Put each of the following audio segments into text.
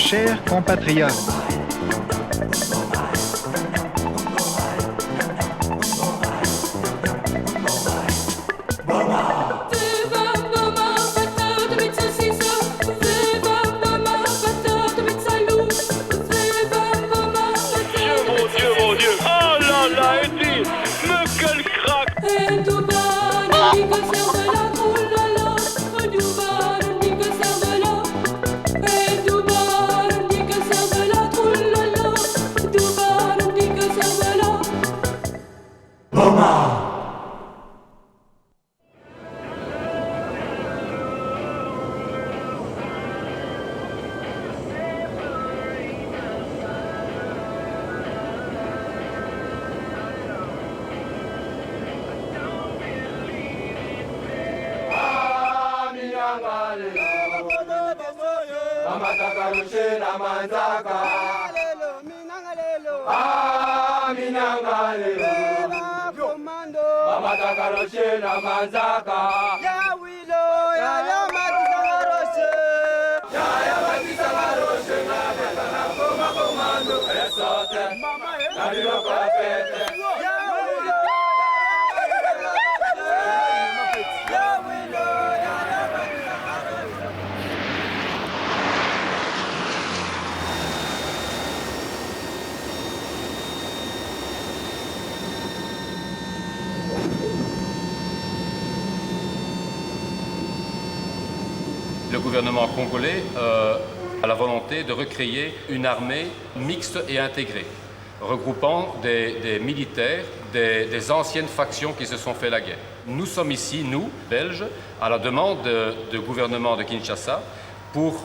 chers compatriotes. Le gouvernement congolais a la volonté de recréer une armée mixte et intégrée, regroupant des militaires des anciennes factions qui se sont fait la guerre. Nous sommes ici, nous, Belges, à la demande du gouvernement de Kinshasa pour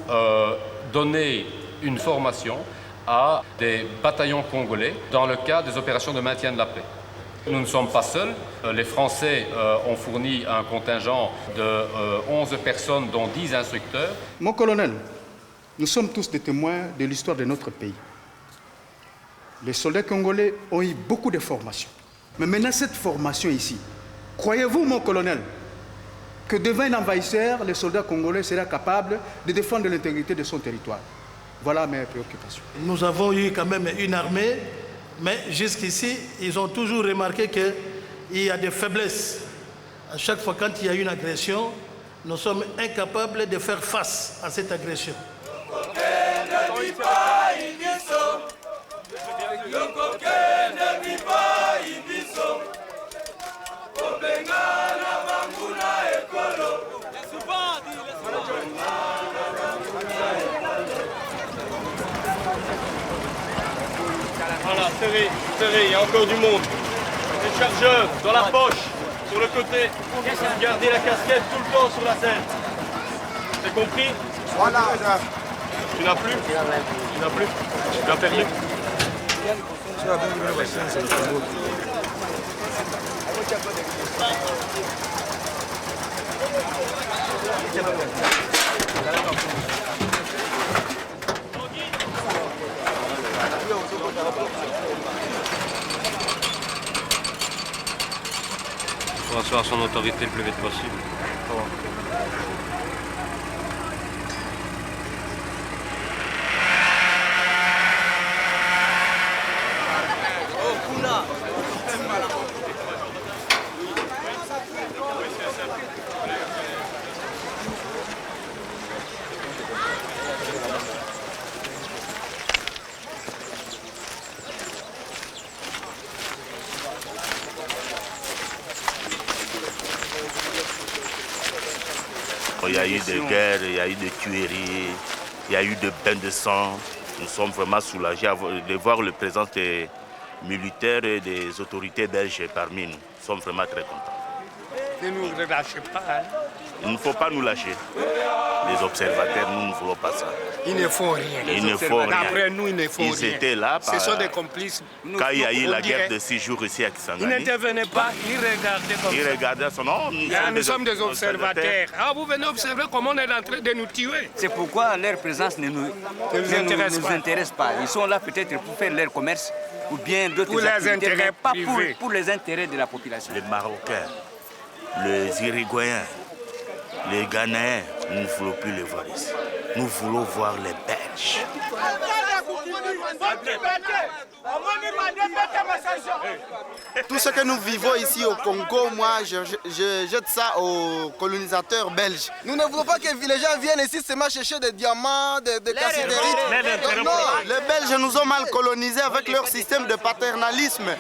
donner une formation à des bataillons congolais dans le cadre des opérations de maintien de la paix. Nous ne sommes pas seuls. Les Français ont fourni un contingent de 11 personnes, dont 10 instructeurs. Mon colonel, nous sommes tous des témoins de l'histoire de notre pays. Les soldats congolais ont eu beaucoup de formations. Mais maintenant, cette formation ici, croyez-vous, mon colonel, que devant un envahisseur, les soldats congolais seraient capables de défendre l'intégrité de son territoire? Voilà mes préoccupations. Nous avons eu quand même une armée. Mais jusqu'ici, ils ont toujours remarqué qu'il y a des faiblesses. À chaque fois quand il y a une agression, nous sommes incapables de faire face à cette agression. Voilà, serré, il y a encore du monde. Les chargeurs dans la poche, sur le côté. Gardez la casquette tout le temps sur la tête. C'est compris? Voilà. Tu n'as plus? Tu n'as plus? Tu as perdu? Pour asseoir son autorité le plus vite possible. Il y a eu des guerres, il y a eu des tueries, il y a eu des bains de sang. Nous sommes vraiment soulagés de voir la présence des militaires et des autorités belges parmi nous. Nous sommes vraiment très contents. Ne nous relâchez pas. Hein. Il ne faut pas nous lâcher. Les observateurs, nous ne voulons pas ça. Ils ne font rien. Ils ne font rien. D'après nous, ils ne font rien. Ils étaient là. Ce sont des complices. Quand il y a eu la guerre de 6 jours ici à Kisangani. Ils n'intervenaient pas, ils regardaient comme ça. Ils regardaient son nom. Nous sommes des observateurs. Ah, vous venez observer comment on est en train de nous tuer. C'est pourquoi leur présence ne nous intéresse pas. Ils sont là peut-être pour faire leur commerce ou bien d'autres activités, mais pas pour les intérêts de la population. Les Marocains, les Uruguayens, les Ghanéens, nous ne voulons plus les voir ici. Nous voulons voir les Belges. Tout ce que nous vivons ici au Congo, moi, je jette ça aux colonisateurs belges. Nous ne voulons pas que les gens viennent ici seulement chercher des diamants, des cassidérites. Non, les Belges nous ont mal colonisés avec leur système de paternalisme.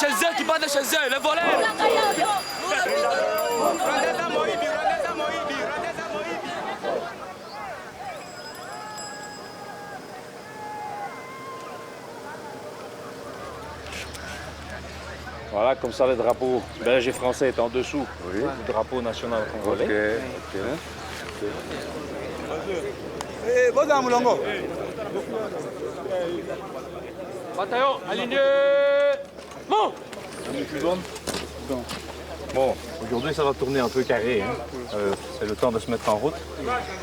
Chez eux, qui partent de chez eux, les voleurs. Voilà, comme ça, le drapeau belge et français est en dessous du drapeau national congolais. Bataillon, aligné. Bon. Bon, aujourd'hui ça va tourner un peu carré. Hein. C'est le temps de se mettre en route.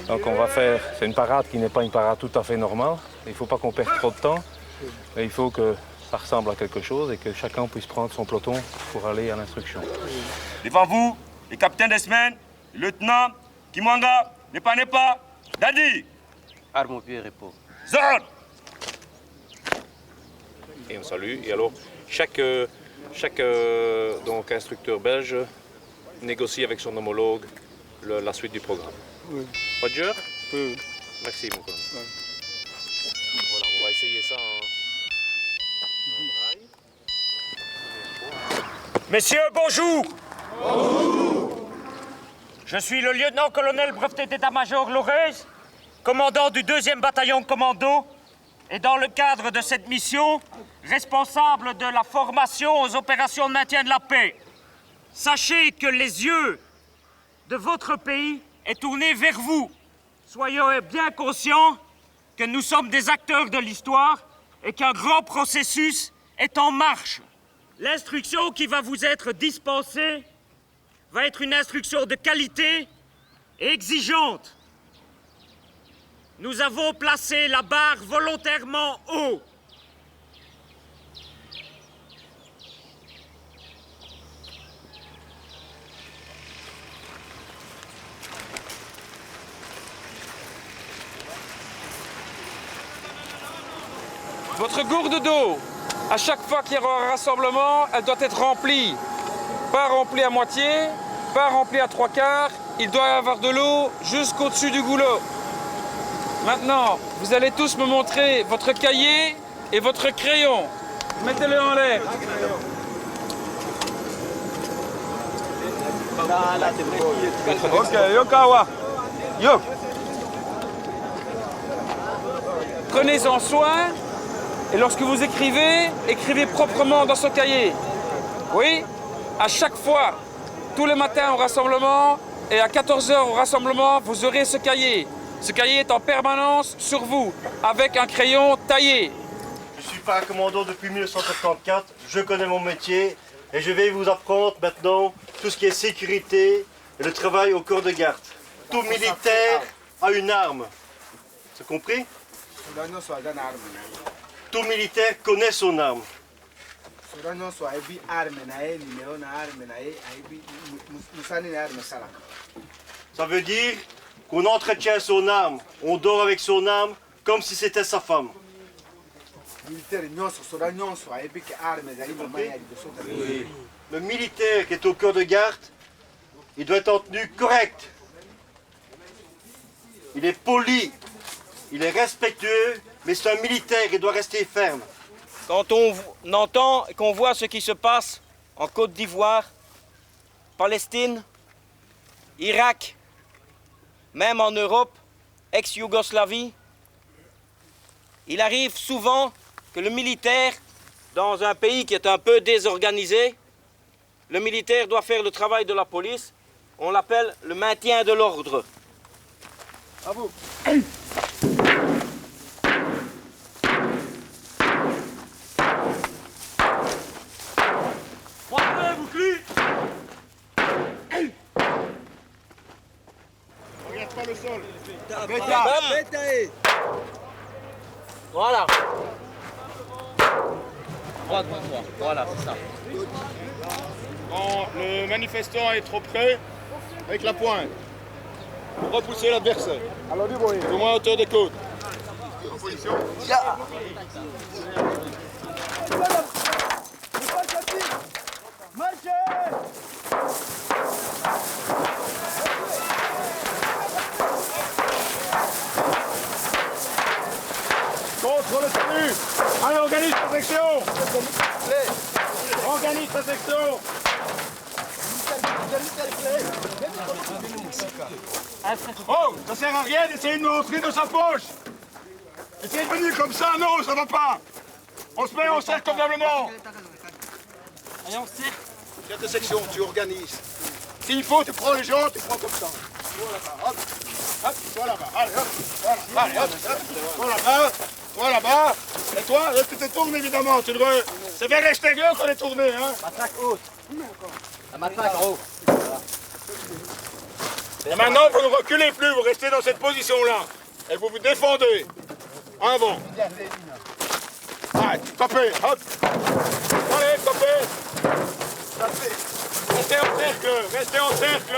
Donc on va faire, c'est une parade qui n'est pas une parade tout à fait normale. Il ne faut pas qu'on perde trop de temps. Mais il faut que ça ressemble à quelque chose et que chacun puisse prendre son peloton pour aller à l'instruction. Devant vous, le capitaine des semaines, le lieutenant Kimwanga, Nepa, Dadi. Arme au pied, repos. Zone. Et on salue. Et alors, chaque donc, instructeur belge négocie avec son homologue la suite du programme. Oui. Roger? Oui. Merci, mon collègue. Oui. Voilà, on va essayer ça en braille. Messieurs, bonjour. Bonjour. Je suis le lieutenant-colonel breveté d'état-major Lorez, commandant du 2e bataillon commando, et dans le cadre de cette mission, responsable de la formation aux opérations de maintien de la paix. Sachez que les yeux de votre pays est tourné vers vous. Soyez bien conscients que nous sommes des acteurs de l'histoire et qu'un grand processus est en marche. L'instruction qui va vous être dispensée va être une instruction de qualité et exigeante. Nous avons placé la barre volontairement haut. Votre gourde d'eau, à chaque fois qu'il y aura un rassemblement, elle doit être remplie. Pas remplie à moitié, pas remplie à 3/4. Il doit y avoir de l'eau jusqu'au-dessus du goulot. Maintenant, vous allez tous me montrer votre cahier et votre crayon. Mettez-le en l'air. Ok, Yokawa. Yo. Prenez-en soin et lorsque vous écrivez, écrivez proprement dans ce cahier. Oui, à chaque fois, tous les matins au rassemblement et à 14h au rassemblement, vous aurez ce cahier. Ce cahier est en permanence sur vous, avec un crayon taillé. Je suis paracommandant depuis 1974, je connais mon métier et je vais vous apprendre maintenant tout ce qui est sécurité et le travail au corps de garde. Tout militaire a une arme, c'est compris? Tout militaire connaît son arme. Ça veut dire qu'on entretient son arme, on dort avec son arme comme si c'était sa femme. Le militaire qui est au corps de garde, il doit être en tenue correcte. Il est poli, il est respectueux, mais c'est un militaire, il doit rester ferme. Quand on entend et qu'on voit ce qui se passe en Côte d'Ivoire, Palestine, Irak, même en Europe, ex-Yougoslavie, il arrive souvent que le militaire, dans un pays qui est un peu désorganisé, le militaire doit faire le travail de la police. On l'appelle le maintien de l'ordre. À vous. Regarde pas le sol. Voilà. Droit devant moi. Voilà, c'est ça. Quand le manifestant est trop près, avec la pointe, pour repousser l'adversaire. Plus ou moins à hauteur des côtes. En position. Contre le tenue. Allez, organise ta section. Organise ta section. Oh, ça sert à rien d'essayer de nous rentrer dans sa poche. Essayez de venir comme ça, non, ça va pas. On se met en cercle convenablement. Allez, on se cercle. Tiens ta section, tu organises. S'il faut, tu prends les gens, tu prends comme ça. Toi là-bas, hop, hop, toi là-bas, allez, hop, voilà, allez, hop, toi là-bas, et toi, là, tu te tournes évidemment, tu devrais... C'est vers l'extérieur qu'on est tourné, hein. Matraque haute. La matraque en haut. Et maintenant, vous ne reculez plus, vous restez dans cette position-là. Et vous vous défendez. En avant. Allez, tapez, hop. Allez, tapez. Restez en cercle, restez en cercle.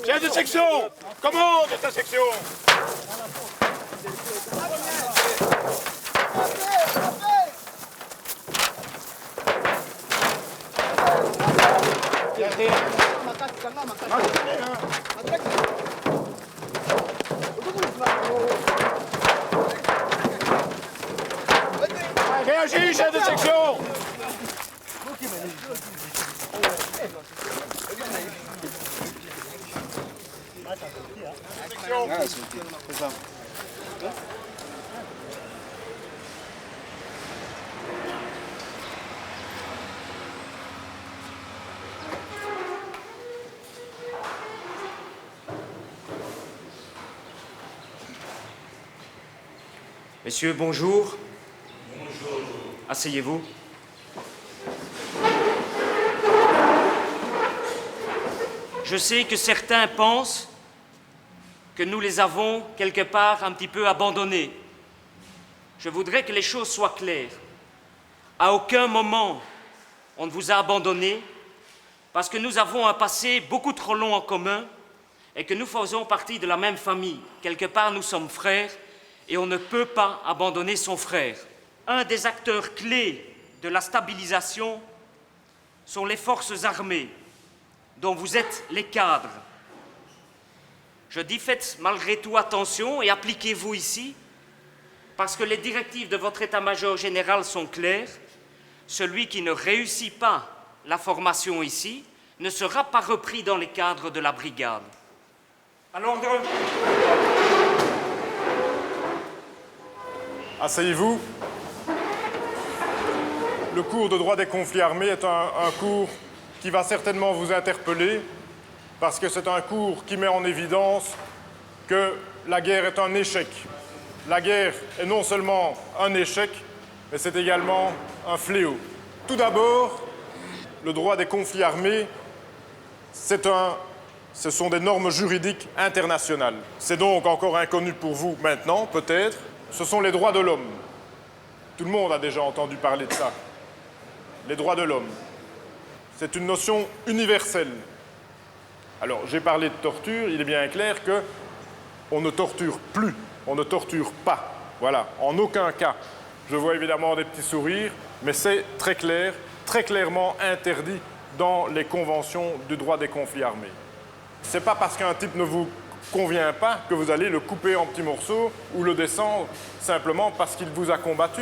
Chef de section, commande ta section. Réagis, chef de section. Messieurs, bonjour. Bonjour. Asseyez-vous. Je sais que certains pensent que nous les avons quelque part un petit peu abandonnés. Je voudrais que les choses soient claires. À aucun moment on ne vous a abandonnés parce que nous avons un passé beaucoup trop long en commun et que nous faisons partie de la même famille. Quelque part, nous sommes frères et on ne peut pas abandonner son frère. Un des acteurs clés de la stabilisation sont les forces armées, dont vous êtes les cadres. Je dis faites malgré tout attention et appliquez-vous ici, parce que les directives de votre état-major général sont claires. Celui qui ne réussit pas la formation ici ne sera pas repris dans les cadres de la brigade. À l'ordre. Asseyez-vous. Le cours de droit des conflits armés est un cours qui va certainement vous interpeller parce que c'est un cours qui met en évidence que la guerre est un échec. La guerre est non seulement un échec, mais c'est également un fléau. Tout d'abord, le droit des conflits armés, ce sont des normes juridiques internationales. C'est donc encore inconnu pour vous maintenant, peut-être. Ce sont les droits de l'homme. Tout le monde a déjà entendu parler de ça. Les droits de l'homme. C'est une notion universelle. Alors, j'ai parlé de torture, il est bien clair qu'on ne torture plus, on ne torture pas. Voilà, en aucun cas. Je vois évidemment des petits sourires, mais c'est très clair, très clairement interdit dans les conventions du droit des conflits armés. C'est pas parce qu'un type ne vous convient pas que vous allez le couper en petits morceaux ou le descendre simplement parce qu'il vous a combattu.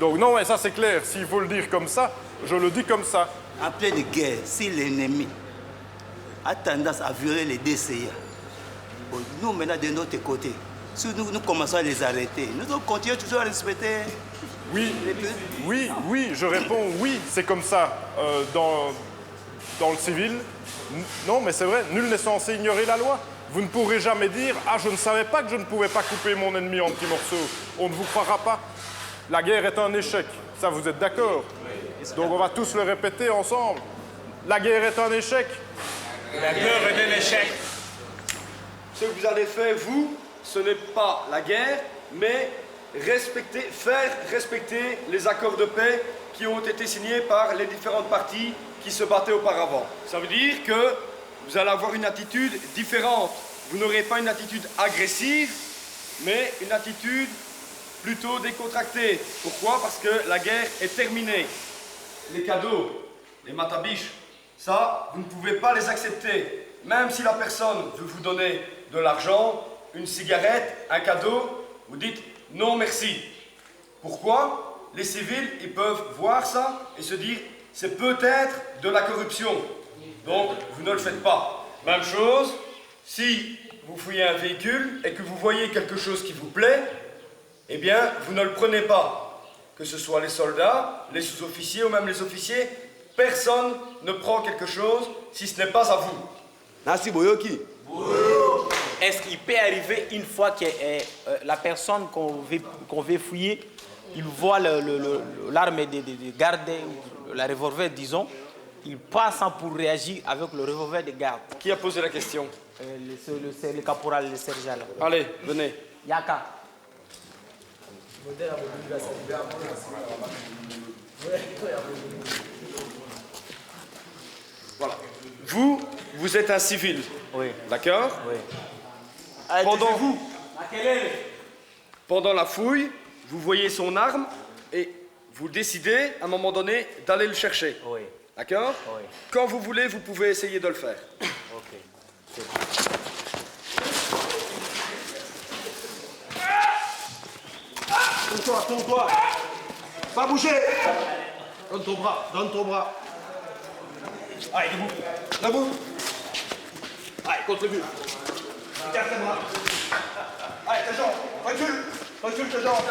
Donc non, et ça c'est clair, s'il faut le dire comme ça, je le dis comme ça. En pleine guerre, si l'ennemi a tendance à violer les DCA, nous maintenant de notre côté, si nous commençons à les arrêter, nous devons continuer toujours à respecter. Oui, je réponds oui, c'est comme ça dans le civil. Non, mais c'est vrai, nul n'est censé ignorer la loi. Vous ne pourrez jamais dire « Ah, je ne savais pas que je ne pouvais pas couper mon ennemi en petits morceaux ». On ne vous croira pas. La guerre est un échec. Ça, vous êtes d'accord? Donc on va tous le répéter ensemble. La guerre est un échec. La guerre est un échec. Ce que vous avez fait, vous, ce n'est pas la guerre, mais faire respecter les accords de paix qui ont été signés par les différentes parties qui se battaient auparavant. Ça veut dire que vous allez avoir une attitude différente. Vous n'aurez pas une attitude agressive, mais une attitude plutôt décontractée. Pourquoi? Parce que la guerre est terminée. Les cadeaux, les matabiches, ça, vous ne pouvez pas les accepter. Même si la personne veut vous donner de l'argent, une cigarette, un cadeau, vous dites non merci. Pourquoi? Les civils, ils peuvent voir ça et se dire c'est peut-être de la corruption. Donc, vous ne le faites pas. Même chose, si vous fouillez un véhicule et que vous voyez quelque chose qui vous plaît, eh bien, vous ne le prenez pas. Que ce soit les soldats, les sous-officiers ou même les officiers, personne ne prend quelque chose si ce n'est pas à vous. Nasi Boyoki. Est-ce qu'il peut arriver une fois que la personne qu'on veut fouiller, il voit l'arme de garde, la revolver, disons, il passe pour réagir avec le revolver de garde. Qui a posé la question? Le caporal, le sergent. Allez, venez. Yaka. Voilà. Vous êtes un civil. Oui. D'accord? Oui. Pendant la fouille, vous voyez son arme et vous décidez à un moment donné d'aller le chercher. Oui. D'accord? Oui. Quand vous voulez, vous pouvez essayer de le faire. Ok. Tourne-toi. Pas bouger. Donne ton bras. Allez, debout. Allez, contre le but. Regarde tes bras. Allez, tes jambes. Recule tes jambes.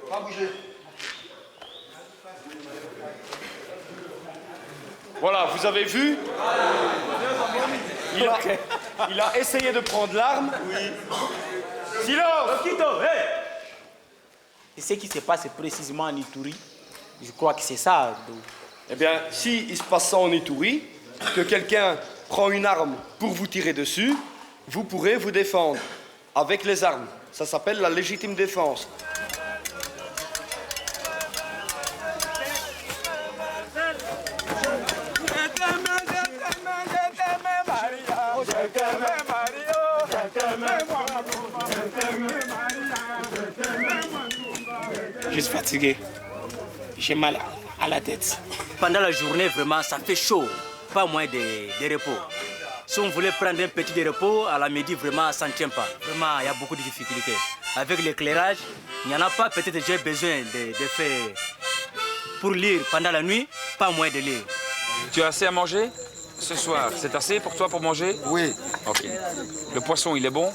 Pas bouger. Voilà, vous avez vu? Il a essayé de prendre l'arme. Oui. Silence! Hey! Et ce qui se passe précisément en Ituri, je crois que c'est ça. Eh bien, s'il se passe ça en Ituri, que quelqu'un prend une arme pour vous tirer dessus, vous pourrez vous défendre avec les armes. Ça s'appelle la légitime défense. Je suis fatigué. J'ai mal à la tête. Pendant la journée, vraiment, ça fait chaud. Pas moins de repos. Si on voulait prendre un petit repos, à la midi, vraiment, ça ne tient pas. Vraiment, il y a beaucoup de difficultés. Avec l'éclairage, il n'y en a pas. Peut-être j'ai besoin de faire pour lire pendant la nuit, pas moins de lire. Tu as assez à manger ce soir? C'est assez pour toi pour manger? Oui. Ok. Le poisson, il est bon?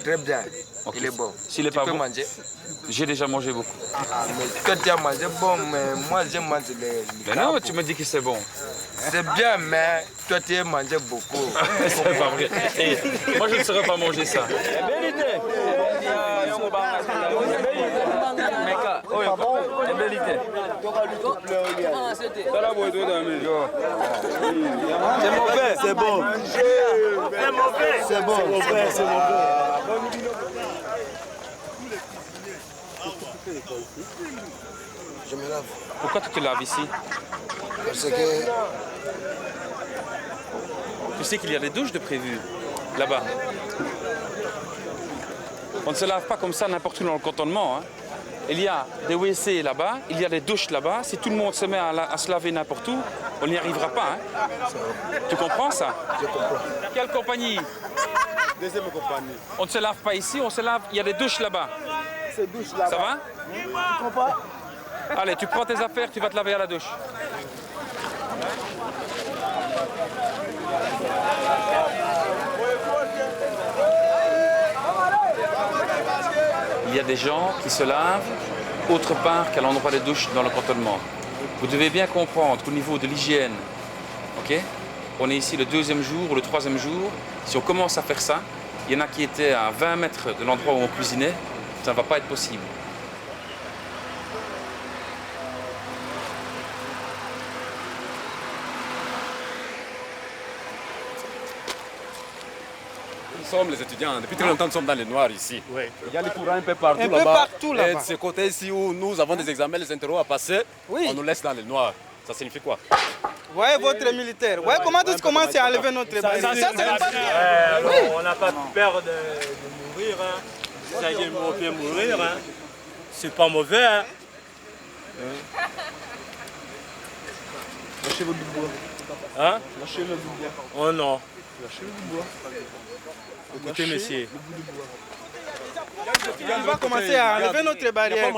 Très bien. Okay. Il est bon. S'il n'est pas bon, manger. J'ai déjà mangé beaucoup. Mais toi, tu as mangé bon, mais moi, j'ai mangé les Mais non, tu me dis que c'est bon. C'est bien, mais toi, tu as mangé beaucoup. C'est pas vrai. Hey, moi, je ne saurais pas manger ça. C'est mauvais, c'est bon. C'est mauvais. C'est bon, c'est mauvais. Je me lave. Pourquoi tu te laves ici? Parce que... Tu sais qu'il y a des douches de prévues là-bas. On ne se lave pas comme ça n'importe où dans le cantonnement. Hein. Il y a des WC là-bas, il y a des douches là-bas. Si tout le monde se met à se laver n'importe où, on n'y arrivera pas. Hein. Tu comprends ça? Je comprends. Quelle compagnie? Deuxième compagnie. On ne se lave pas ici, on se lave. Il y a des douches là-bas. Ces douches là-bas. Ça va? Tu comprends? Allez, tu prends tes affaires, tu vas te laver à la douche. Il y a des gens qui se lavent autre part qu'à l'endroit des douches dans le cantonnement. Vous devez bien comprendre qu'au niveau de l'hygiène, ok, on est ici le 2e jour ou le 3e jour. Si on commence à faire ça, il y en a qui étaient à 20 mètres de l'endroit où on cuisinait, ça ne va pas être possible. sommes les étudiants. Depuis très longtemps, nous sommes dans le noir ici. Oui. Il y a les courants un peu partout là-bas. Un peu partout là-bas. Et de ce côté ici où nous avons des examens, les interros à passer, on nous laisse dans le noir. Ça signifie quoi? Voyez votre militaire. Voyez comment tout commence à enlever notre barrière. Ça, c'est pas oui. On n'a pas peur de mourir. Hein. Ça y est, on peut mourir. Hein. C'est pas mauvais. Hein. Lâchez votre bois. Hein? Lâchez le bois. Oh non. Lâchez le bois. Écoutez, monsieur. On va commencer à enlever notre barrière.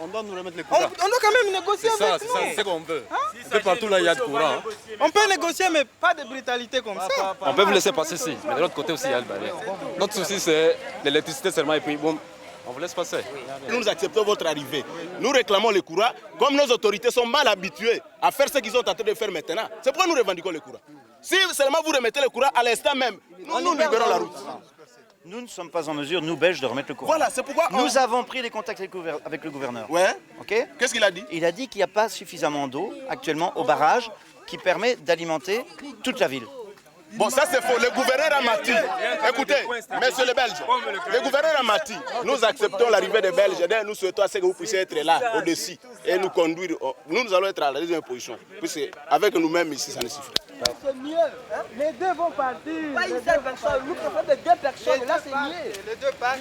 On doit nous remettre les courants. On doit quand même négocier avec nous. C'est ça, c'est ce qu'on veut. Un peu partout là, il y a du courant. On peut négocier, mais pas de brutalité comme ça. On peut vous laisser passer ici, mais de l'autre côté aussi, il y a le barrière. Notre souci, c'est l'électricité seulement, et puis bon, on vous laisse passer. Nous acceptons votre arrivée. Nous réclamons le courant, comme nos autorités sont mal habituées à faire ce qu'ils sont en train de faire maintenant. C'est pourquoi nous revendiquons le courant. Si seulement vous remettez le courant à l'instant même, nous libérons la route. Nous ne sommes pas en mesure, nous Belges, de remettre le courant. Voilà, c'est pourquoi nous avons pris des contacts avec le gouverneur. Ouais. Ok. Qu'est-ce qu'il a dit? Il a dit qu'il n'y a pas suffisamment d'eau actuellement au barrage qui permet d'alimenter toute la ville. Bon, ça c'est faux. Le gouverneur a menti. Écoutez, messieurs les Belges, le gouverneur a menti. Nous acceptons l'arrivée des Belges. Nous souhaitons que vous puissiez être là, au-dessus, et nous conduire. Nous allons être à la deuxième position. Puisque avec nous-mêmes ici, ça ne suffit pas. C'est mieux. Hein? Les deux vont partir. Pas une seule personne. Nous préférons de deux personnes. Là, c'est mieux. Les deux partent.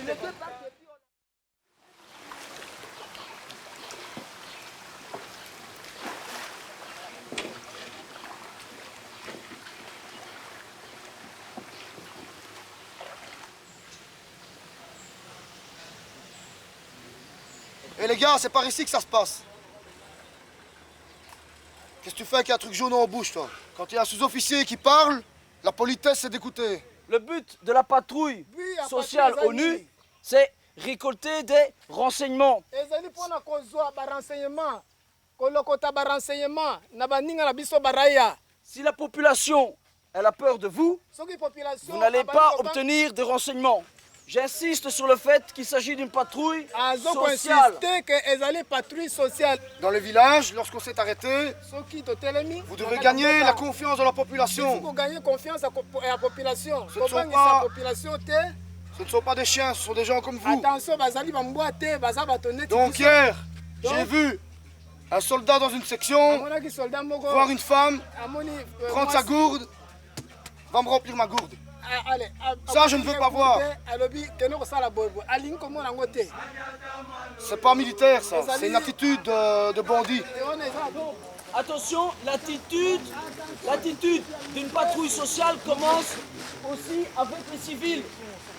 Et les gars, c'est par ici que ça se passe. Qu'est-ce que tu fais avec un truc jaune en bouche, toi? Quand il y a un sous-officier qui parle, la politesse, c'est d'écouter. Le but de la patrouille sociale ONU, c'est récolter des renseignements. Si la population elle a peur de vous, vous n'allez pas obtenir de renseignements. J'insiste sur le fait qu'il s'agit d'une patrouille sociale. Dans le village, lorsqu'on s'est arrêté, vous devez gagner la confiance de la population. Ce ne sont pas des chiens, ce sont des gens comme vous. Donc hier, j'ai vu un soldat dans une section voir une femme prendre sa gourde, va me remplir ma gourde. Ça, je ne veux pas voir. C'est pas militaire, ça. C'est une attitude de bandit. Attention, l'attitude d'une patrouille sociale commence aussi avec les civils.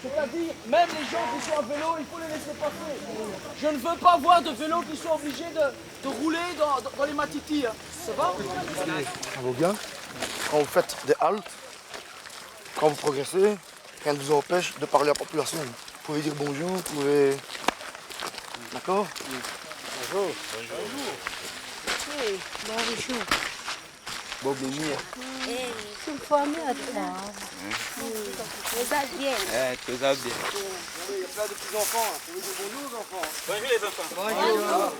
C'est-à-dire, même les gens qui sont à vélo, il faut les laisser passer. Je ne veux pas voir de vélos qui sont obligés de rouler dans les matitis. Hein. Ça va? Ça va bien. Quand vous faites des haltes, quand vous progressez, rien ne vous empêche de parler à la population. Vous pouvez dire bonjour, vous pouvez... D'accord? Bonjour. Bonjour. Hey, bonjour. Bon, bienvenue. Tu me formes à ça. Tu vas bien. Tu vas bien. Il y a plein de petits enfants. Vous pouvez dire bonjour aux enfants. Bonjour les enfants.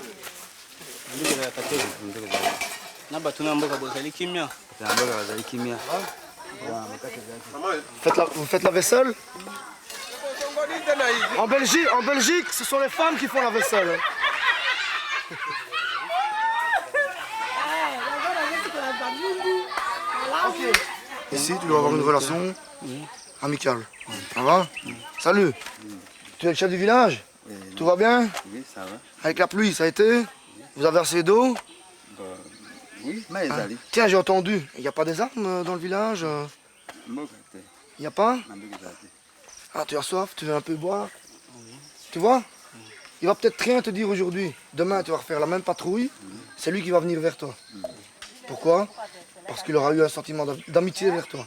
Vous faites la vaisselle? En Belgique, ce sont les femmes qui font la vaisselle. Ok. Ici, tu dois avoir une relation amicale. Ça va? Salut. Tu es le chef du village? Tout va bien? Oui, ça va. Avec la pluie, ça a été? Vous avez assez d'eau? Oui, mais ils allaient. Tiens, j'ai entendu. Il n'y a pas des armes dans le village? Il n'y a pas? Ah, tu as soif? Tu veux un peu boire? Tu vois? Il va peut-être rien te dire aujourd'hui. Demain, tu vas refaire la même patrouille. C'est lui qui va venir vers toi. Pourquoi? Parce qu'il aura eu un sentiment d'amitié vers toi.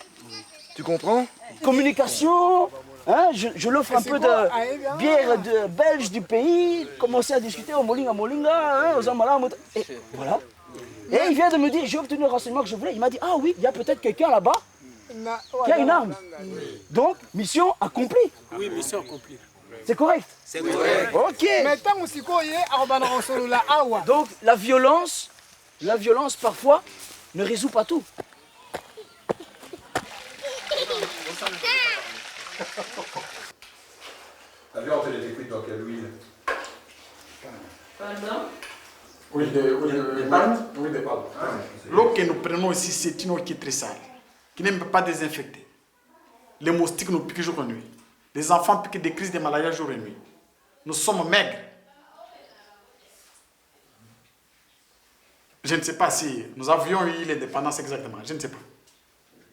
Tu comprends? Communication, hein, je l'offre un peu de bière belge du pays, commencer à discuter au Molinga, hein, aux Amala, et voilà. Et il vient de me dire, j'ai obtenu le renseignement que je voulais. Il m'a dit, ah oui, il y a peut-être quelqu'un là-bas qui a une arme. Donc, mission accomplie. Oui, mission accomplie. C'est correct? C'est correct. Ok. Donc, la violence parfois ne résout pas tout. de l'huile. Pardon? Oui, des palmes. Oui, des palmes. L'eau que nous prenons ici, c'est une eau qui est très sale, qui n'est même pas désinfectée. Les moustiques nous piquent jour et nuit. Les enfants piquent des crises de malaria jour et nuit. Nous sommes maigres. Je ne sais pas si nous avions eu l'indépendance exactement. Je ne sais pas.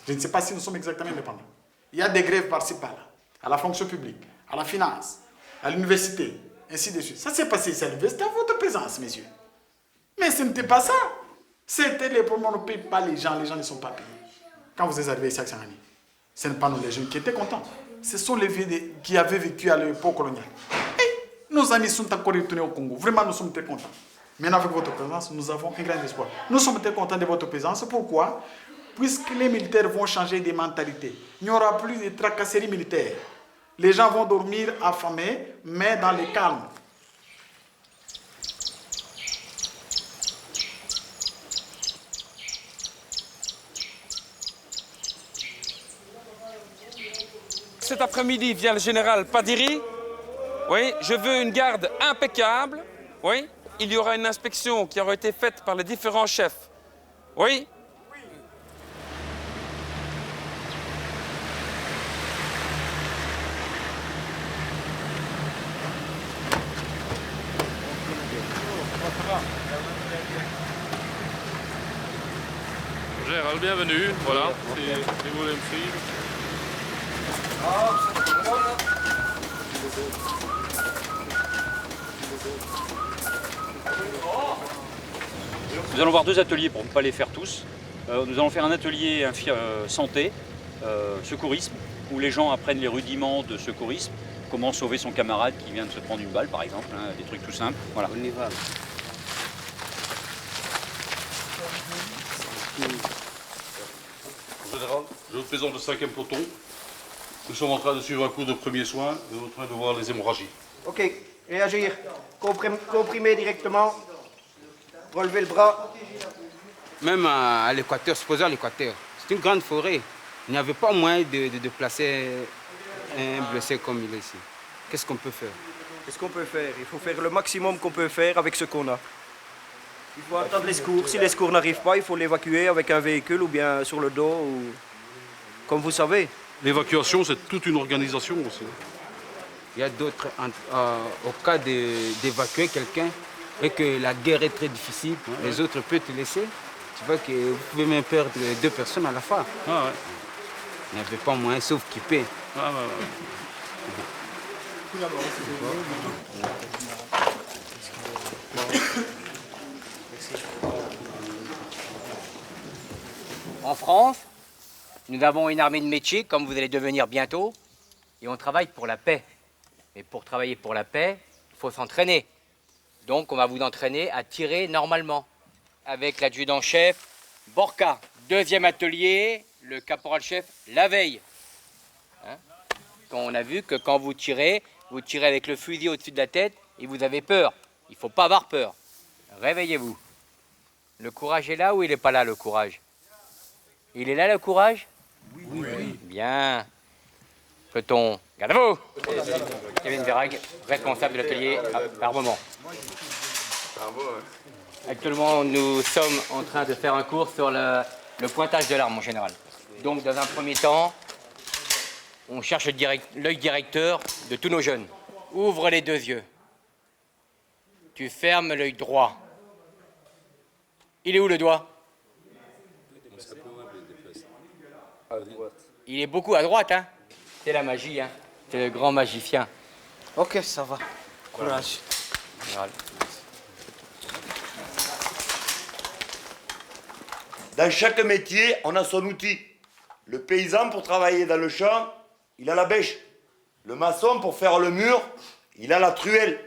Je ne sais pas si nous sommes exactement indépendants. Il y a des grèves par-ci par-là, à la fonction publique, à la finance, à l'université, ainsi de suite. Ça s'est passé ici à l'université à votre présence, messieurs. Mais ce n'était pas ça. C'était les problèmes, on ne paye pas les gens ne sont pas payés. Quand vous êtes arrivés ici à Tsangani, ce n'est pas nous les jeunes qui étaient contents. Ce sont les vieux qui avaient vécu à l'époque coloniale. Et nos amis sont encore retournés au Congo. Vraiment, nous sommes très contents. Maintenant, avec votre présence, nous avons un grand espoir. Nous sommes très contents de votre présence. Pourquoi? Puisque les militaires vont changer de mentalité. Il n'y aura plus de tracasseries militaires. Les gens vont dormir affamés, mais dans le calme. Cet après-midi vient le général Padiri. Oui, je veux une garde impeccable. Oui, il y aura une inspection qui aura été faite par les différents chefs. Oui. Gérald, bienvenue. Voilà, si vous voulez me suivre. Nous allons voir deux ateliers pour ne pas les faire tous. Nous allons faire un atelier santé, secourisme, où les gens apprennent les rudiments de secourisme, comment sauver son camarade qui vient de se prendre une balle par exemple, hein, des trucs tout simples. Voilà. On y va. Général, je vous présente le 5e peloton. Nous sommes en train de suivre un cours de premiers soins et en train de voir les hémorragies. Ok, réagir. Comprimer directement. Relever le bras. Même à l'équateur, supposons à l'équateur, c'est une grande forêt. Il n'y avait pas moyen de placer un blessé comme il est ici. Qu'est-ce qu'on peut faire? Qu'est-ce qu'on peut faire? Il faut faire le maximum qu'on peut faire avec ce qu'on a. Il faut attendre les secours. Si les secours n'arrivent pas, il faut l'évacuer avec un véhicule ou bien sur le dos, ou... comme vous savez. L'évacuation, c'est toute une organisation aussi. Il y a d'autres, au cas d'évacuer quelqu'un, et que la guerre est très difficile, les autres peuvent te laisser. Tu vois que vous pouvez même perdre 2 personnes à la fois. Ah ouais. Il n'y avait pas moyen sauf quitter. Ah ouais, En France, nous avons une armée de métiers, comme vous allez devenir bientôt, et on travaille pour la paix. Mais pour travailler pour la paix, il faut s'entraîner. Donc on va vous entraîner à tirer normalement. Avec l'adjudant-chef Borka. 2e atelier, le caporal-chef la veille. Hein? On a vu que quand vous tirez avec le fusil au-dessus de la tête et vous avez peur. Il ne faut pas avoir peur. Réveillez-vous. Le courage est là ou il n'est pas là, le courage? Il est là, le courage? Oui. Bien. Peloton, gardez-vous. Kevin Verrag, responsable de l'atelier armement. Actuellement, nous sommes en train de faire un cours sur le pointage de l'arme en général. Donc, dans un premier temps, on cherche l'œil directeur de tous nos jeunes. Ouvre les 2 yeux. Tu fermes l'œil droit. Il est où le doigt? Il est beaucoup à droite, hein? C'est la magie, hein? C'est le grand magicien. Ok, ça va. Courage. Général. Dans chaque métier, on a son outil. Le paysan, pour travailler dans le champ, il a la bêche. Le maçon, pour faire le mur, il a la truelle.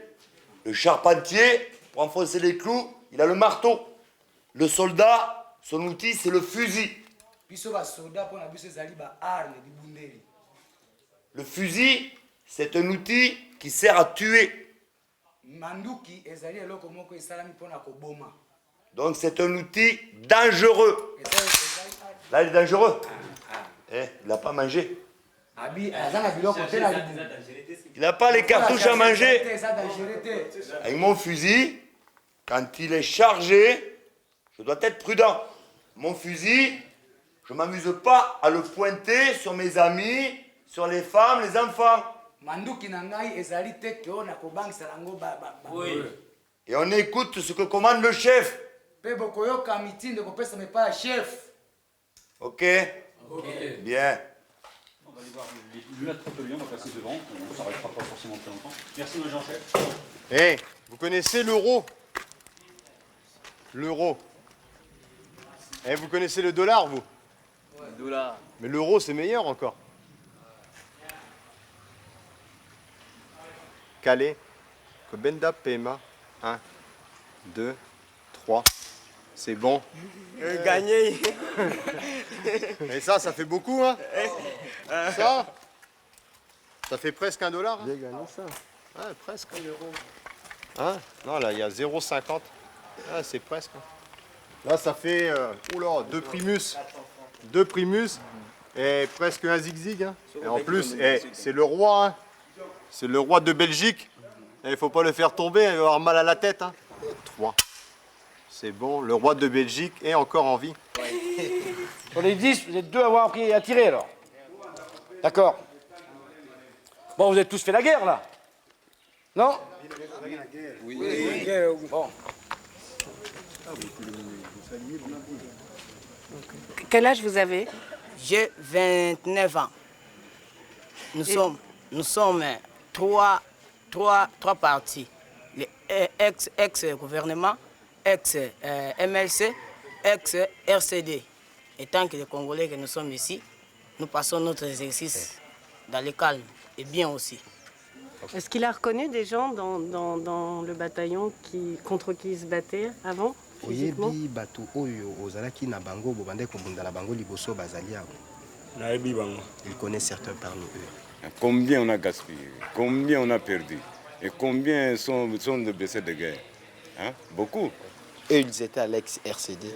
Le charpentier, pour enfoncer les clous, il a le marteau. Le soldat, son outil, c'est le fusil. Le fusil, c'est un outil qui sert à tuer. Donc c'est un outil dangereux. Là, il est dangereux. Il n'a pas mangé. Il n'a pas les cartouches à manger. Avec mon fusil, quand il est chargé, je dois être prudent. Mon fusil, je ne m'amuse pas à le pointer sur mes amis, sur les femmes, les enfants. Et on écoute ce que commande le chef. Ok? Bien. On va aller voir l'autre atelier, on va passer devant, on ne s'arrêtera pas forcément très longtemps. Merci, mon Jean-Chef. Eh, vous connaissez l'euro? L'euro. Eh, vous connaissez le dollar, vous? Ouais. Dollar. Mais l'euro, c'est meilleur encore. Calais, Kobenda Pema. 1, 2, 3. C'est bon. Gagné. Et ça fait beaucoup, hein? Ça fait presque $1. Hein? J'ai gagné ça. Ouais, presque €1. Hein? Non, là, il y a 0,50. Ah, c'est presque. Là, ça fait 2 primus. 2 primus et presque un zigzag. Hein? Et en plus, c'est le roi. Hein? C'est le roi de Belgique. Il ne faut pas le faire tomber, il va avoir mal à la tête. Hein? 3. C'est bon, le roi de Belgique est encore en vie. Sur les 10, vous êtes 2 à avoir appris à tirer alors. D'accord. Bon, vous avez tous fait la guerre là? Non? Oui. Bon. Quel âge vous avez? J'ai 29 ans. Nous sommes trois partis. Les ex-gouvernement, ex-MLC, ex-RCD. Et tant que les Congolais que nous sommes ici, nous passons notre exercice dans le calme et bien aussi. Est-ce qu'il a reconnu des gens dans le bataillon contre qui il se battait avant, physiquement? Il connaît certains parmi eux. Combien on a gaspillé, combien on a perdu, et combien sont de blessés de guerre, hein? Beaucoup. Et ils étaient à l'ex-RCD.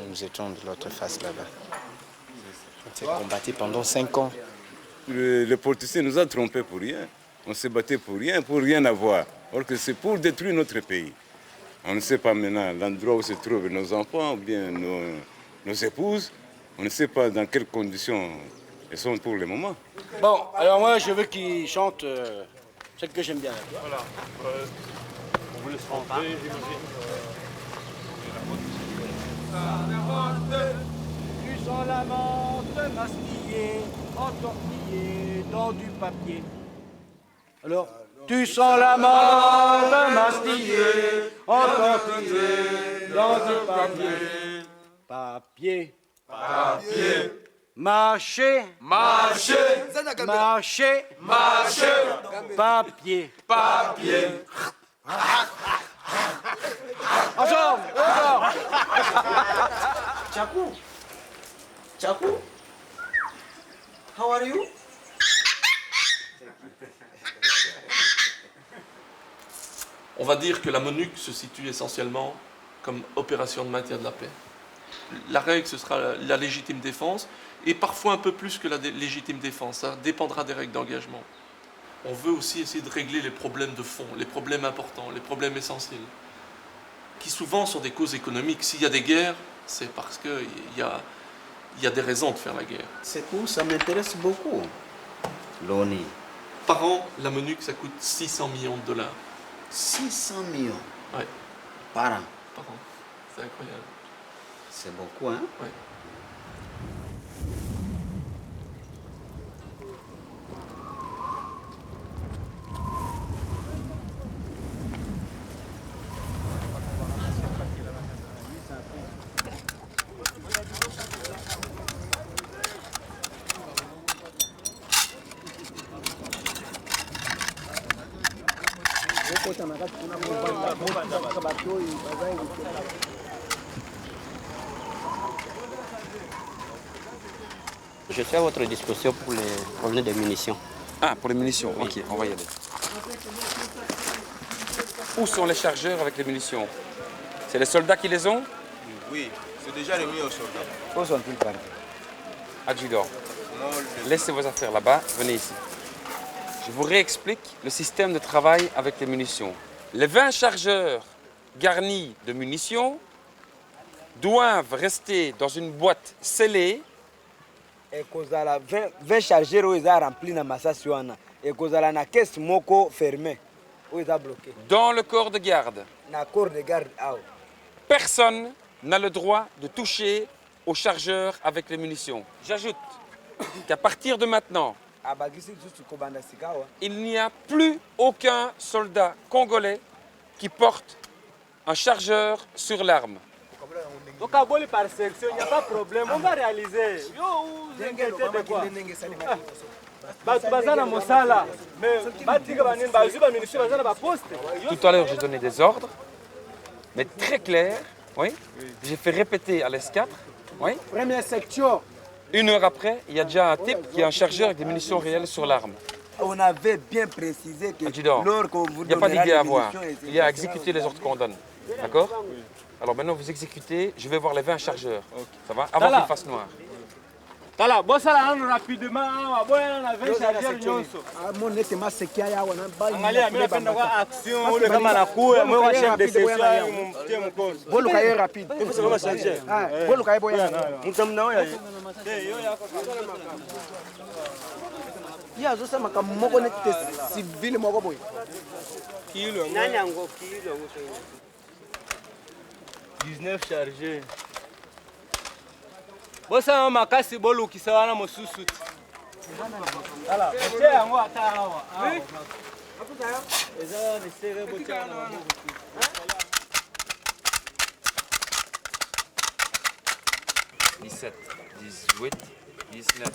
Nous étions de l'autre face là-bas. On s'est combattu pendant 5 ans. Le politicien nous a trompés pour rien. On s'est battu pour rien avoir. Or que c'est pour détruire notre pays. On ne sait pas maintenant l'endroit où se trouvent nos enfants ou bien nos épouses. On ne sait pas dans quelles conditions elles sont pour le moment. Bon, alors moi je veux qu'ils chantent celle que j'aime bien. Voilà. On vous laisse rentrer, j'imagine. Tu sens la menthe mastillée, entortillée dans du papier. Alors, tu sens la menthe mastillée, entortillée dans du papier. Papier. Papier. Marcher. Marcher. Marcher. Marcher. Papier. Papier. Ensemble. Ensemble. Chakou. Chakou. How are you? On va dire que la MONUC se situe essentiellement comme opération de maintien de la paix. La règle, ce sera la légitime défense, et parfois un peu plus que la légitime défense. Ça dépendra des règles d'engagement. On veut aussi essayer de régler les problèmes de fond, les problèmes importants, les problèmes essentiels, qui souvent sont des causes économiques. S'il y a des guerres, c'est parce qu'il y a des raisons de faire la guerre. C'est cool, ça m'intéresse beaucoup. L'ONU. Par an, la MONUC, ça coûte 600 millions de dollars. 600 millions? Ouais. Par an? Par an. C'est incroyable. C'est beaucoup, hein? Oui. Je suis à votre disposition pour les problèmes de munitions. Ah, pour les munitions, ok, on va y aller. Où sont les chargeurs avec les munitions? C'est les soldats qui les ont? Oui, c'est déjà remis aux soldats. Où sont-ils partis? Adjudant. Laissez vos affaires là-bas, venez ici. Je vous réexplique le système de travail avec les munitions. Les 20 chargeurs garnis de munitions doivent rester dans une boîte scellée. Et kozala 20 chargeurs oyo eza rempli na masasi wana. Et kozala na caisse moko fermée oyo eza bloqué. Dans le corps de garde. Na corps de garde awa. Personne n'a le droit de toucher aux chargeurs avec les munitions. J'ajoute qu'à partir de maintenant, il n'y a plus aucun soldat congolais qui porte un chargeur sur l'arme. Donc à Boli par section, il n'y a pas de problème, on va réaliser. Yo, vous inquiétez de quoi? Tout à l'heure, j'ai donné des ordres, mais très clairs. Oui. J'ai fait répéter à l'S4. Oui. Première section. 1 heure après, il y a déjà un type qui a un chargeur avec des munitions réelles sur l'arme. On avait bien précisé que lorsqu'on vous donnera il n'y a pas d'idée à avoir. Il y a à exécuter les ordres qu'on donne. D'accord? Alors maintenant, vous exécutez. Je vais voir les 20 chargeurs. Ça va? Avant qu'il fasse noir. Voilà, bon ça là rapidement, on a 20 chargeurs nyonso. Mon nete masekia ya wana bali. Angalia mimi napenda kwa action ule kama nakuwa mwe wa chef de section mumtie mkono. Bolu kaye rapide. Hivi sema chargeur. Bolu kaye boya. Mtamna oya. Yo yako. Ya zo sema kama moko nete civil moko boy. Kilo. Nani ango kilo ngo 19 chargeurs. Bosa makasi bolukisa wana mosusu. Ala, bote yango ata awa. Oui. Eza ni sere bote na maboko. 17, 18, 19,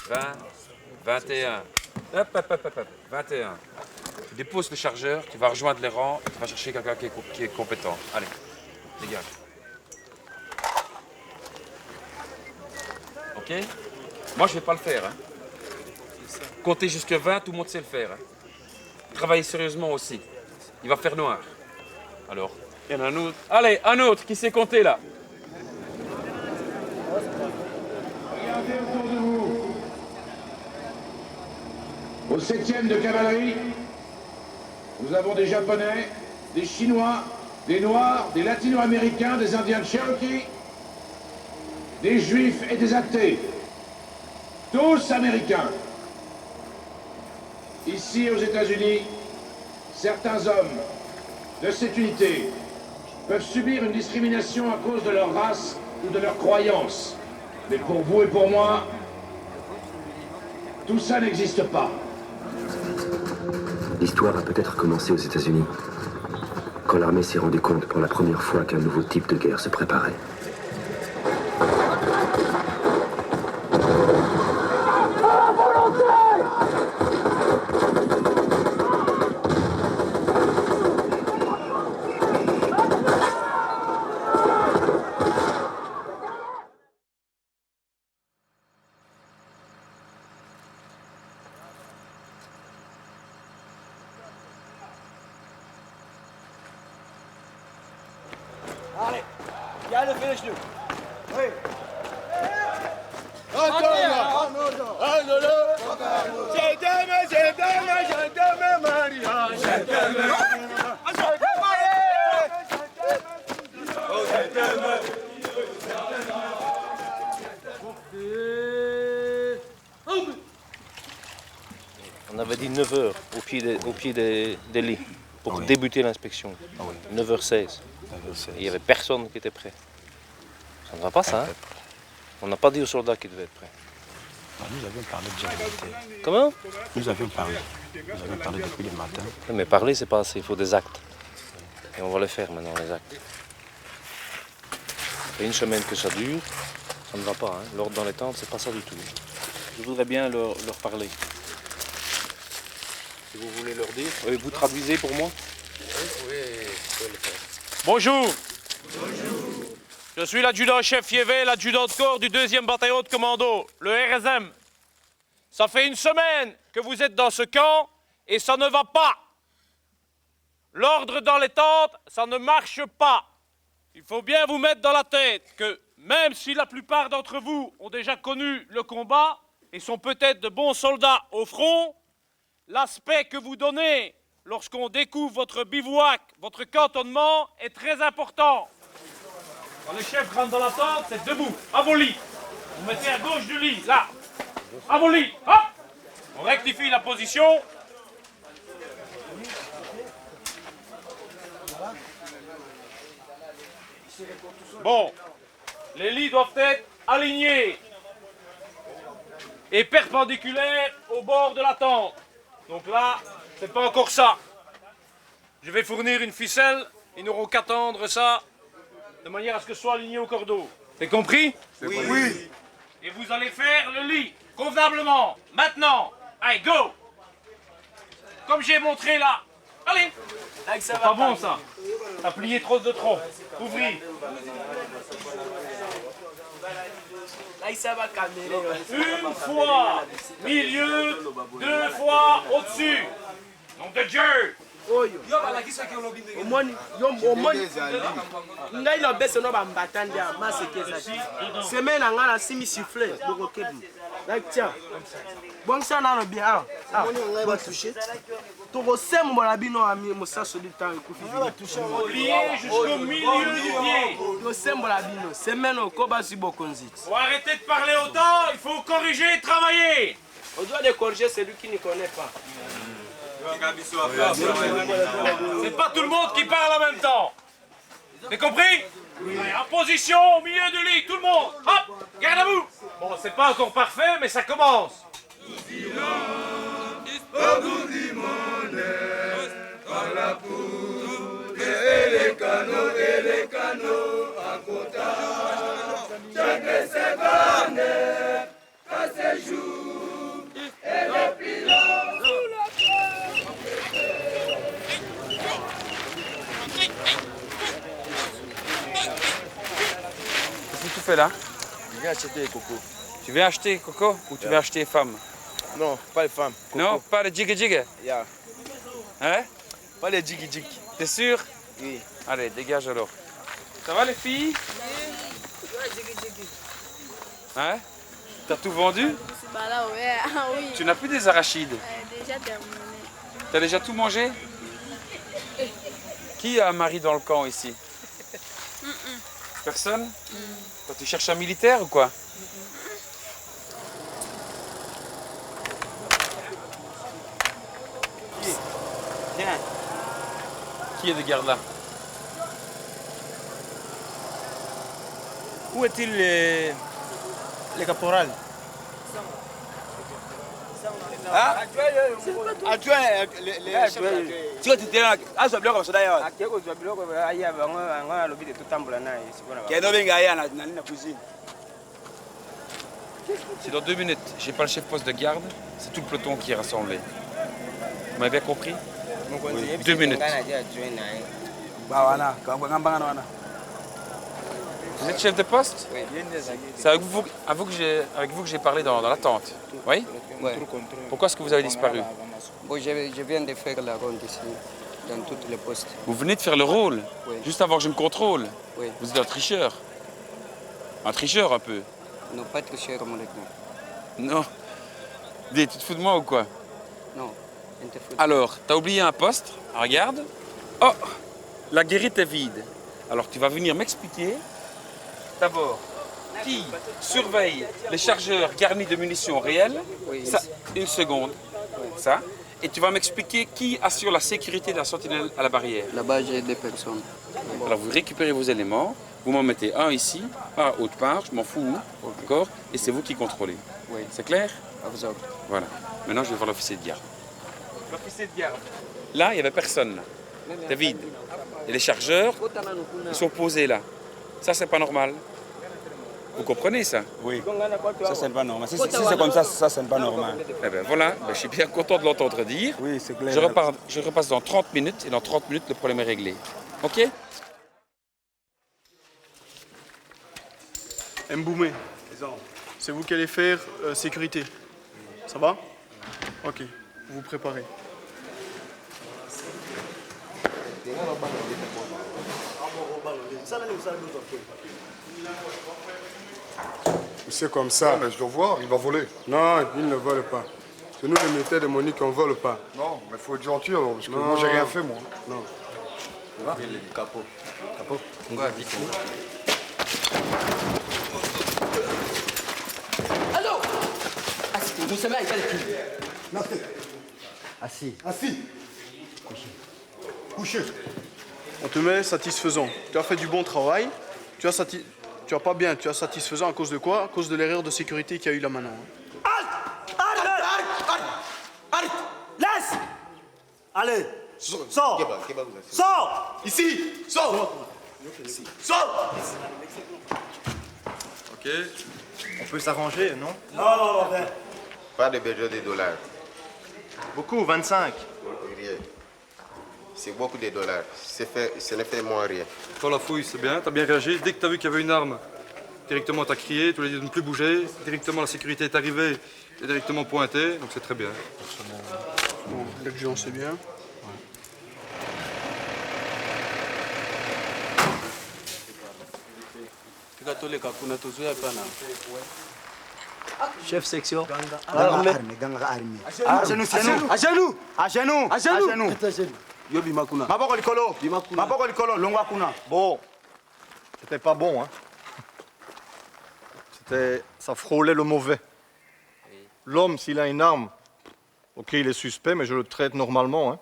20, 21. Hop, hop, hop, hop, 21. Tu déposes le chargeur, tu vas rejoindre les rangs, tu vas chercher quelqu'un qui est compétent. Allez, dégage. Ok? Moi, je ne vais pas le faire. Hein. Compter jusqu'à 20, tout le monde sait le faire. Hein. Travaillez sérieusement aussi. Il va faire noir. Alors, il y en a un autre. Allez, un autre qui sait compter là. Regardez autour de vous. Au 7e de cavalerie, nous avons des Japonais, des Chinois, des Noirs, des Latino-Américains, des Indiens de Cherokee, des Juifs et des athées, tous américains. Ici aux États-Unis, certains hommes de cette unité peuvent subir une discrimination à cause de leur race ou de leur croyance. Mais pour vous et pour moi, tout ça n'existe pas. L'histoire a peut-être commencé aux États-Unis, quand l'armée s'est rendue compte pour la première fois qu'un nouveau type de guerre se préparait. Allez, il y a le finish nous. Oui. On avait dit 9h au pied des lits pour débuter l'inspection. 9h16. Il n'y avait personne qui était prêt. Ça ne va pas ça, hein? On n'a pas dit aux soldats qu'ils devaient être prêts. Nous avions parlé déjà de militaire. Comment? Nous avions parlé. Nous avions parlé depuis le matin. Mais parler, c'est pas assez, il faut des actes. Et on va les faire maintenant, les actes. Ça fait une semaine que ça dure, ça ne va pas, hein? L'ordre dans les tentes, c'est pas ça du tout. Je voudrais bien leur parler. Si vous voulez leur dire, vous traduisez pour moi? Oui, vous pouvez le faire. Bonjour. Bonjour. Je suis l'adjudant-chef Yévé, l'adjudant de corps du 2e bataillon de commando, le RSM. Ça fait une semaine que vous êtes dans ce camp et ça ne va pas. L'ordre dans les tentes, ça ne marche pas. Il faut bien vous mettre dans la tête que même si la plupart d'entre vous ont déjà connu le combat et sont peut-être de bons soldats au front, l'aspect que vous donnez lorsqu'on découvre votre bivouac, votre cantonnement est très important. Quand le chef rentre dans la tente, c'est debout, à vos lits. Vous mettez à gauche du lit, là. À vos lits, hop. On rectifie la position. Bon, les lits doivent être alignés et perpendiculaires au bord de la tente. Donc là, c'est pas encore ça. Je vais fournir une ficelle, ils n'auront qu'à tendre ça de manière à ce que ce soit aligné au cordeau. C'est compris? Oui. Et vous allez faire le lit convenablement. Maintenant, allez, go! Comme j'ai montré là. Allez! C'est pas bon ça. T'as plié trop de tronc. Ouvrez. Une fois milieu, 2 fois au-dessus. Nom de Dieu. omoni ngai na bese no bambata ndia masekeza semaine na ngana simi sifflet bokokebi like tiens bongisa na no bien omoni ngai ba toucher toko sembola bino ami mosaso du temps ekufi Plié jusqu'au milieu du pied. to sembola bino semaine okoba si bokonzi. Faut arrêter de parler autant, il faut corriger et travailler. On doit de corriger celui qui ne connaît pas. C'est pas tout le monde qui parle en même temps. T'as compris? En position au milieu du lit, tout le monde. Hop, garde à vous. Bon, c'est pas encore parfait, mais ça commence. Qu'est-ce que tu fais là? Je viens acheter des cocos. Tu viens acheter coco ou tu viens acheter femmes? Non, pas les femmes. Coco. Non, pas les jiggy. Yeah. Hein? Pas les jiggy. T'es sûr? Oui. Allez, dégage alors. Ça va les filles? Hein? T'as tout vendu? Bah là, ouais. Ah oui. Tu n'as plus des arachides? Déjà terminé. T'as déjà tout mangé? Qui a un mari dans le camp ici? Personne? Toi, tu cherches un militaire ou quoi? Viens. Qui est de garde là? Où est-il le caporal? Ah? Adjoint, les chefs. Tu vas te dire, ah, ça bloque comme ça d'ailleurs. Si dans 2 minutes, j'ai pas le chef poste de garde, c'est tout le peloton qui est rassemblé. Vous m'avez bien compris? Oui. 2 minutes. Vous êtes chef de poste? Oui. C'est avec vous que j'ai parlé dans la tente. Oui? Oui. Pourquoi est-ce que vous avez disparu? Bon, je viens de faire la ronde ici, dans tous les postes. Vous venez de faire le rôle, Oui. juste avant que je me contrôle. Oui. Vous êtes un tricheur. Un tricheur un peu. Non, pas très cher, mon lieutenant. Non. Dis, tu te fous de moi ou quoi? Non, je te fous. Alors, t'as oublié un poste. Regarde. Oh, la guérite est vide. Alors, tu vas venir m'expliquer d'abord qui surveille les chargeurs garnis de munitions réelles. Oui. Ça, une seconde. Ça. Et tu vas m'expliquer qui assure la sécurité de la sentinelle à la barrière. Là-bas, j'ai 2 personnes. Alors, vous récupérez vos éléments. Vous m'en mettez un ici, un autre part, je m'en fous où, d'accord? Et c'est vous qui contrôlez. Oui. C'est clair? À vous autres. Voilà. Maintenant, je vais voir l'officier de garde. L'officier de garde. Là, il n'y avait personne. C'est vide. Et les chargeurs, ils sont posés là. Ça, c'est pas normal. Vous comprenez ça? Oui. Ça, c'est pas normal. Si c'est comme ça, c'est pas normal. Eh bien voilà, je suis bien content de l'entendre dire. Oui, c'est clair. Je repasse dans 30 minutes et dans 30 minutes, le problème est réglé. OK? Mboumé, c'est vous qui allez faire sécurité. Ça va? Ok, vous vous préparez. C'est comme ça. Mais je dois voir, il va voler. Non, ils ne veulent pas. C'est nous les militaires de Monique, on vole pas. Non, mais faut être gentil alors, parce que moi j'ai rien fait moi. Non. Capot. Capot. Ouais, vite. Allô. Assis, nous sommes avec Non, assis. Assis. Couché. Couché. On te met satisfaisant. Tu as fait du bon travail. Tu as pas bien, tu as satisfaisant à cause de quoi? À cause de l'erreur de sécurité qu'il y a eu là maintenant. Arrête! Laisse! Allez! Sors! Sors! Ici! Sors! Sors! Ok. On peut s'arranger, non? Non. Pas de besoin de dollars. Beaucoup, 25. Rien. C'est beaucoup de dollars. Ce ne fait moins rien. Pour la fouille, c'est bien, t'as bien réagi. Dès que t'as vu qu'il y avait une arme, directement t'as crié, tu lui as dit de ne plus bouger. Directement la sécurité est arrivée et directement pointé, donc c'est très bien. Bon, l'adjudant c'est bien. Chef section. Armé. À genoux, À genoux. À genoux. À genoux. À genoux. Yobi Makuna. Maboko likolo. Maboko likolo, longwa kuna. Bon, c'était pas bon, hein. Ça frôlait le mauvais. L'homme, s'il a une arme, ok, il est suspect, mais je le traite normalement, hein.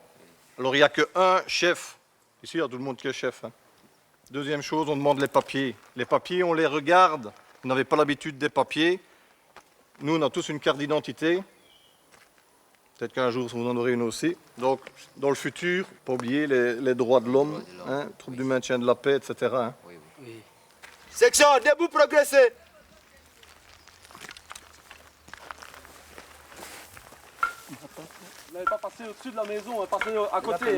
Alors, il n'y a qu'un chef. Ici, il y a tout le monde qui est chef, hein. Deuxième chose, on demande les papiers. Les papiers, on les regarde. Vous n'avez pas l'habitude des papiers. Nous, on a tous une carte d'identité. Peut-être qu'un jour, vous en aurez une aussi. Donc, dans le futur, pas oublier les droits de l'homme, hein, troupes du maintien de la paix, etc. hein. Section, debout, progresser. Vous n'avez pas passé au-dessus de la maison, passez à côté.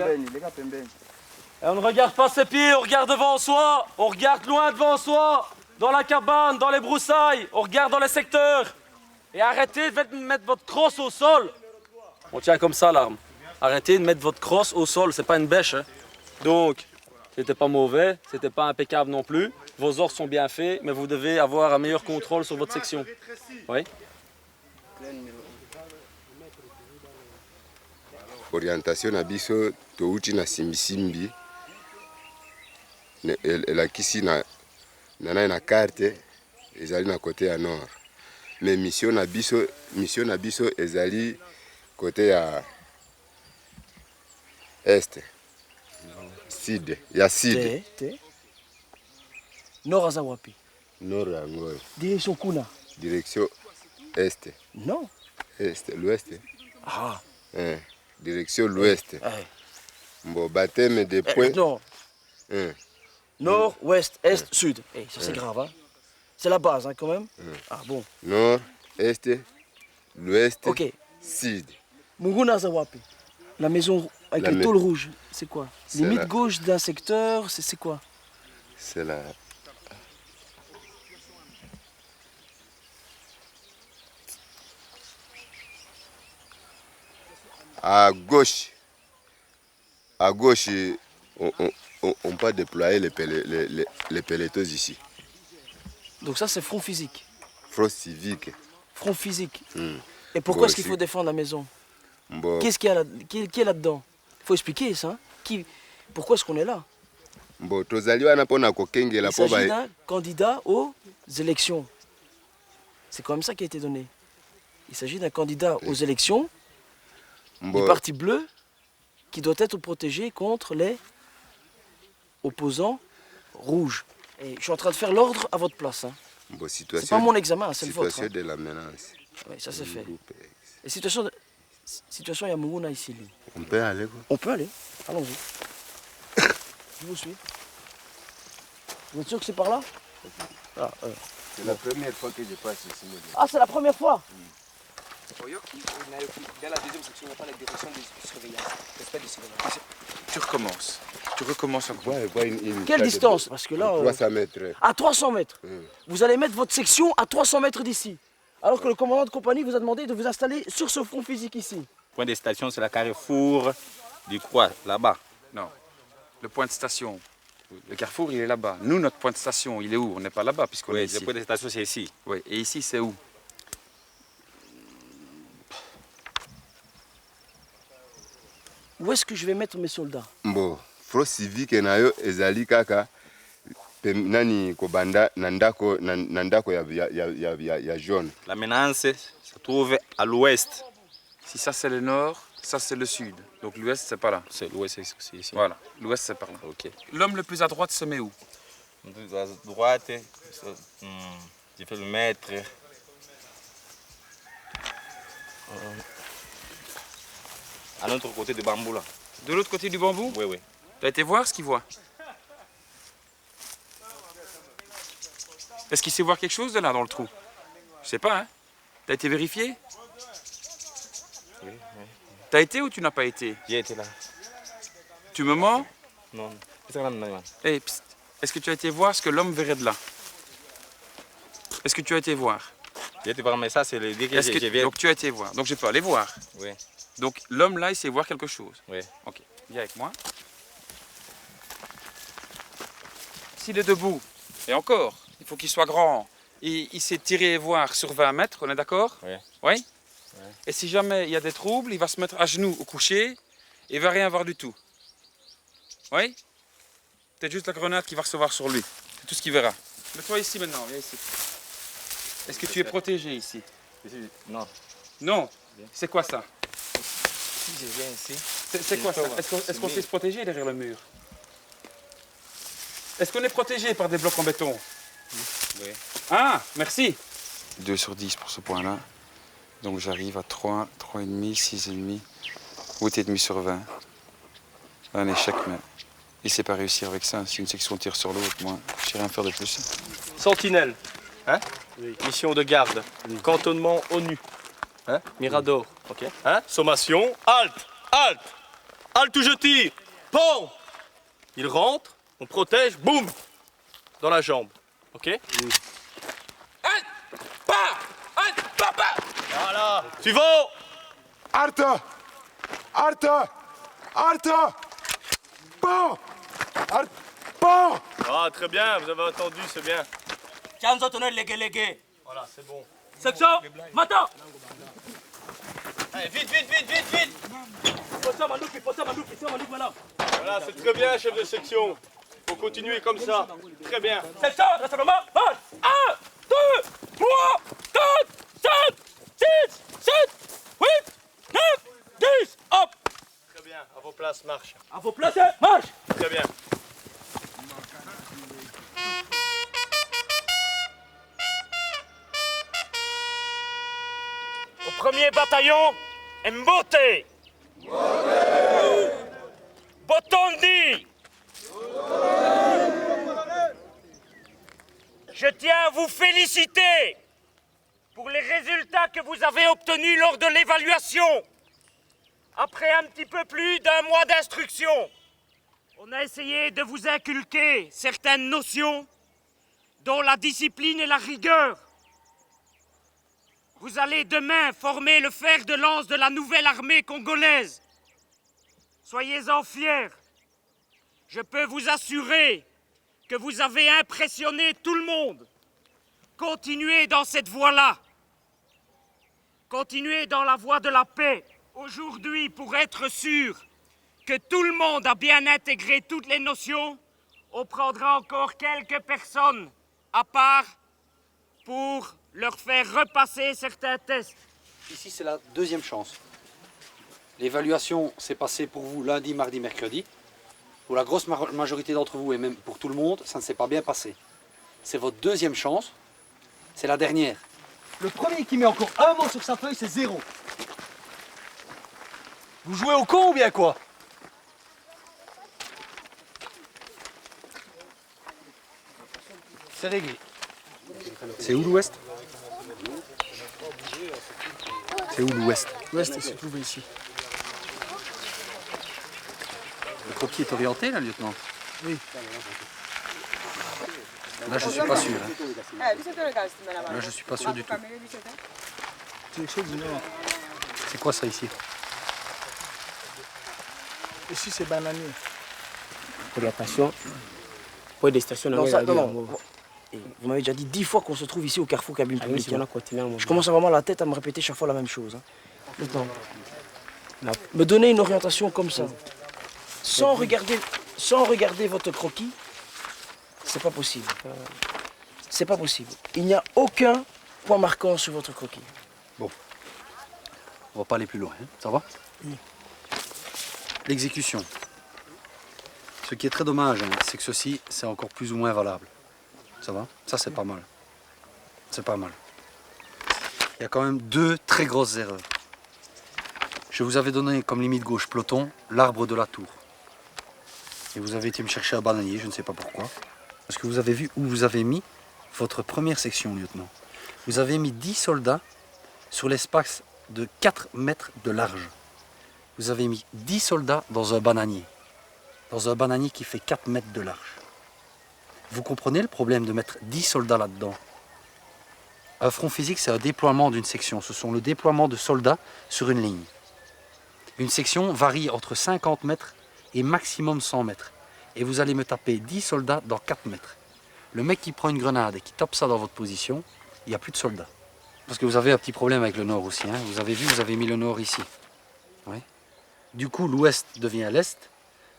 Et on ne regarde pas ses pieds, on regarde devant soi, on regarde loin devant soi, dans la cabane, dans les broussailles, on regarde dans les secteurs. Et arrêtez de mettre votre crosse au sol. On tient comme ça l'arme. Arrêtez de mettre votre crosse au sol, c'est pas une bêche. Hein. Donc, c'était pas mauvais, c'était pas impeccable non plus. Vos ordres sont bien faits, mais vous devez avoir un meilleur contrôle sur votre section. Oui. Orientation na biso touti na simbisimbi elakisi na carte ezali na côté ya nord, mais mission na biso ezali côté ya est sud ya sud nord aza wapi? nord yango Direction kuna? Direction est. Non. Est, l'ouest. Ah. Direction l'ouest. Bon, baptême des points. Non. Nord, ouest, est, sud. Ça c'est grave, hein. C'est la base, hein, quand même. Ah bon. Nord, est, l'ouest, ok. sud. Munguna Zawapi. La maison avec les tôles rouges, c'est quoi? Limite gauche d'un secteur, c'est quoi? C'est la... À gauche, on peut déployer les pelletons ici. Donc ça, c'est front physique. Front civique. Front physique. Et pourquoi est-ce qu'il faut défendre la maison? Qu'est-ce qu'il y a qui est là-dedans? Il faut expliquer ça. Hein? Pourquoi est-ce qu'on est là? Il s'agit d'un candidat aux élections. C'est quand même ça qui a été donné. Il s'agit d'un candidat aux élections du Parti bleu qui doit être protégé contre les opposants rouges. Et je suis en train de faire l'ordre à votre place. Hein. C'est pas mon examen, c'est le vôtre. Situation de la menace. Oui, ça c'est fait. Et situation il y a Munguna ici. On peut aller quoi? On peut aller. Allons-y. Je vous suis. Vous êtes sûr que c'est par là? C'est la première fois que je passe ici. Ah, c'est la première fois? Dans la deuxième section, il n'y a pas la direction de surveillance. Respect de surveillance. Tu recommences. Tu recommences encore. Quelle distance? Parce que là... 300 mètres. À 300 mètres. Vous allez mettre votre section à 300 mètres d'ici. Alors que le commandant de compagnie vous a demandé de vous installer sur ce front physique ici. Le point de station, c'est la carrefour du Croix, là-bas. Non. Le point de station. Le carrefour, il est là-bas. Nous, notre point de station, il est où? On n'est pas là-bas puisqu'on est ici. Le point de station, c'est ici. Oui. Et ici, c'est où? où est-ce que je vais mettre mes soldats? Bon, force civique nayo ezali kaka nani kobanda nandako ya jaune. La menace se trouve à l'ouest. Si ça c'est le nord, ça c'est le sud. Donc l'ouest c'est pas là. C'est l'ouest c'est ici. Voilà, l'ouest c'est par là. Ok. L'homme le plus à droite se met où? À droite, je vais le mettre. À l'autre côté du bambou là. De l'autre côté du bambou? Oui, oui. T'as été voir ce qu'il voit? Est-ce qu'il sait voir quelque chose de là dans le trou? Je sais pas, hein? T'as été vérifié? Oui, oui. T'as été ou tu n'as pas été? J'ai été là. Tu me mens? Non. Hey, psst. Est-ce que tu as été voir ce que l'homme verrait de là? Est-ce que tu as été voir? J'ai été voir, mais ça c'est le dès que j'ai vu. Donc tu as été voir. Donc je peux aller voir. Oui. Donc l'homme là, il sait voir quelque chose. Oui. Ok, viens avec moi. S'il est debout, et encore, il faut qu'il soit grand, il sait tirer et voir sur 20 mètres, on est d'accord? Oui. Oui? Et si jamais il y a des troubles, il va se mettre à genoux au coucher et il ne va rien voir du tout. Oui? Peut-être juste la grenade qu'il va recevoir sur lui. C'est tout ce qu'il verra. Mets-toi ici maintenant, viens ici. Est-ce que tu es protégé ici? Non. Non? C'est quoi ça? Si je viens ici. C'est quoi ça? Est-ce qu'on sait se protéger derrière le mur? Est-ce qu'on est protégé par des blocs en béton? Oui. Ah, merci. 2 sur 10 pour ce point-là. Donc j'arrive à 3, 3,5, 6,5, 8,5 sur 20. Un échec, mais il ne sait pas réussir avec ça. Si une section tire sur l'autre, moi, je ne sais rien faire de plus. Sentinelle, hein? Oui. Mission de garde, cantonnement ONU, hein? Mirador, ok? Hein? Sommation, halte, halte, halte où je tire, pom! Il rentre, on protège, boum! Dans la jambe, ok? Oui. Halte! Pas! Halte! Papa! Voilà. Suivant! Arta! Arta! Arta! Bon! Bon! Ah, très bien, vous avez entendu, c'est bien. Voilà, c'est bon. Section, maintenant! Allez, vite, vite, vite, vite, vite! Voilà, c'est très bien, chef de section. Faut continuer comme ça. Très bien. Section, rassemblement, marche! 1, 2, 3, 4, 5, 6, 7, 8, 9, 10, hop! Très bien, à vos places, marche. À vos places, marche! Très bien. Au premier bataillon, Mbote! Botondi! Je tiens à vous féliciter pour les résultats que vous avez obtenus lors de l'évaluation. Après un petit peu plus d'un mois d'instruction, on a essayé de vous inculquer certaines notions, dont la discipline et la rigueur. Vous allez demain former le fer de lance de la nouvelle armée congolaise. Soyez-en fiers. Je peux vous assurer que vous avez impressionné tout le monde. Continuez dans cette voie-là. Continuez dans la voie de la paix. Aujourd'hui, pour être sûr que tout le monde a bien intégré toutes les notions, on prendra encore quelques personnes à part pour leur faire repasser certains tests. Ici, c'est la deuxième chance. L'évaluation s'est passée pour vous lundi, mardi, mercredi. Pour la grosse majorité d'entre vous et même pour tout le monde, ça ne s'est pas bien passé. C'est votre deuxième chance. C'est la dernière. Le premier qui met encore un mot sur sa feuille, c'est 0. Vous jouez au con ou bien quoi? C'est réglé. C'est où l'ouest? C'est où l'ouest? L'ouest, il se trouve ici. Le croquis est orienté là, lieutenant? Oui. Là, je suis pas sûr. Hein. Là, je suis pas sûr du tout. C'est quoi ça ici? Ici, c'est bananier. Orientation. Point de station. Non, vous m'avez déjà dit 10 fois qu'on se trouve ici au carrefour Cabine Publique. Je commence vraiment la tête à me répéter chaque fois la même chose. Hein. Lieutenant, Me donner une orientation comme ça, sans regarder votre croquis, c'est pas possible. C'est pas possible. Il n'y a aucun point marquant sur votre croquis. Bon. On va pas aller plus loin, hein. Ça va? Oui. L'exécution. Ce qui est très dommage, hein, c'est que ceci, c'est encore plus ou moins valable. Ça va? Ça, c'est pas mal. C'est pas mal. Il y a quand même 2 très grosses erreurs. Je vous avais donné comme limite gauche peloton l'arbre de la tour. Et vous avez été me chercher à bananier, je ne sais pas pourquoi. Parce que vous avez vu où vous avez mis votre première section, lieutenant. Vous avez mis 10 soldats sur l'espace de 4 mètres de large. Vous avez mis 10 soldats dans un bananier. Dans un bananier qui fait 4 mètres de large. Vous comprenez le problème de mettre 10 soldats là-dedans? Un front physique, c'est un déploiement d'une section. Ce sont le déploiement de soldats sur une ligne. Une section varie entre 50 mètres et maximum 100 mètres. Et vous allez me taper 10 soldats dans 4 mètres. Le mec qui prend une grenade et qui tape ça dans votre position, il n'y a plus de soldats. Parce que vous avez un petit problème avec le nord aussi. Hein. Vous avez vu, vous avez mis le nord ici. Oui. Du coup, l'ouest devient l'est.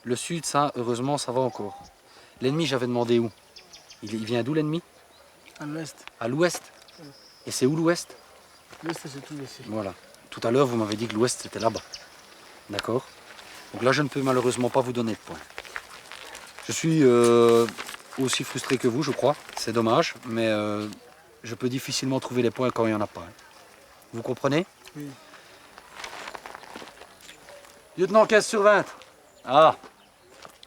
Le sud, ça, heureusement, ça va encore. L'ennemi, j'avais demandé où? Il vient d'où l'ennemi? À l'ouest. À l'ouest. Et c'est où l'ouest? L'ouest, c'est tout ici. Voilà. Tout à l'heure, vous m'avez dit que l'ouest, c'était là-bas. D'accord? Donc là, je ne peux malheureusement pas vous donner de points. Je suis aussi frustré que vous, je crois. C'est dommage, mais je peux difficilement trouver les points quand il n'y en a pas. Hein. Vous comprenez? Oui. Lieutenant, 15 sur 20. Ah,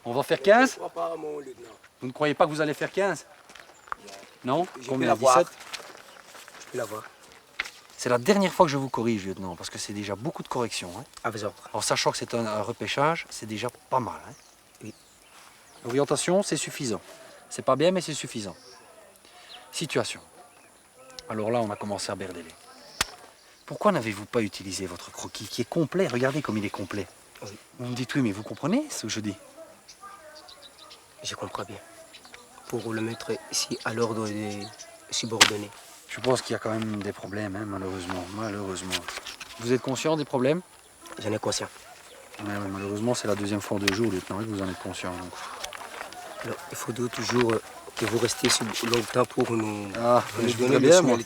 on va faire 15? Je ne crois pas, mon lieutenant. Vous ne croyez pas que vous allez faire 15? Non? Combien? 17? Je peux l'avoir. C'est la dernière fois que je vous corrige, lieutenant, parce que c'est déjà beaucoup de corrections. Hein. À vos ordres. En sachant que c'est un repêchage, c'est déjà pas mal. Hein. Oui. L'orientation, c'est suffisant. C'est pas bien, mais c'est suffisant. Situation. Alors là, on a commencé à berdeler. Pourquoi n'avez-vous pas utilisé votre croquis qui est complet? Regardez comme il est complet. Oui. Vous me dites oui, mais vous comprenez ce que je dis? Je comprends bien. Pour le mettre ici à l'ordre des subordonnés. Je pense qu'il y a quand même des problèmes, hein, malheureusement. Malheureusement. Vous êtes conscient des problèmes? J'en ai conscient. Ouais, malheureusement, c'est la deuxième fois en 2 jours, lieutenant, que vous en êtes conscient. Donc. Alors, il faudrait toujours que vous restiez sur longtemps pour nous, je donner voudrais bien, moi.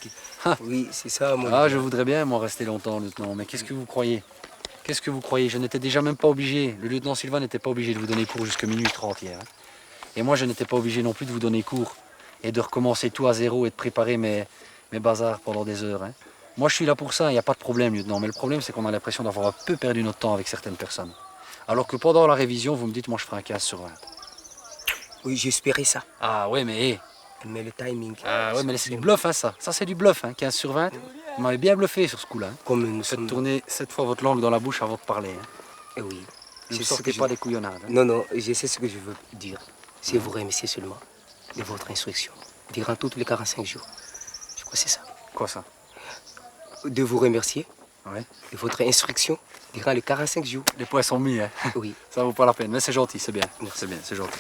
Oui, c'est ça, moi. Ah, je voudrais bien, moi, rester longtemps, lieutenant. Mais qu'est-ce que vous croyez? Qu'est-ce que vous croyez? Je n'étais déjà même pas obligé. Le lieutenant Silva n'était pas obligé de vous donner cours jusqu'à minuit 30 hier. Hein. Et moi, je n'étais pas obligé non plus de vous donner cours et de recommencer tout à zéro et de préparer mes bazars pendant des heures. Hein. Moi, je suis là pour ça, il n'y a pas de problème, lieutenant. Mais le problème, c'est qu'on a l'impression d'avoir un peu perdu notre temps avec certaines personnes. Alors que pendant la révision, vous me dites, moi, je ferai un 15 sur 20. Oui, j'espérais ça. Ah ouais, mais... Mais le timing... Ah ouais, mais c'est du bluff, hein, ça. Ça, c'est du bluff, hein, 15 sur 20. Vous m'avez bien bluffé sur ce coup-là. Hein. Comme nous Faites tourner 7 fois votre langue dans la bouche avant de parler. Hein. Eh oui. Ne me sortez pas des couillonnades. Hein. Non, non, je sais ce que je veux dire. C'est vous remercier seulement de votre instruction. Durant tous les 45 jours. Je crois que c'est ça. Quoi ça? De vous remercier. Ouais. De votre instruction durant les 45 jours. Les points sont mis, hein. Oui. Ça vaut pas la peine, mais c'est gentil, c'est bien. C'est bien, c'est gentil.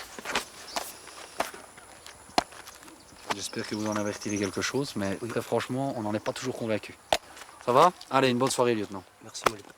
J'espère que vous en avez retiré quelque chose, mais très franchement, on n'en est pas toujours convaincu. Ça va? Allez, une bonne soirée, lieutenant. Merci, mon lieutenant.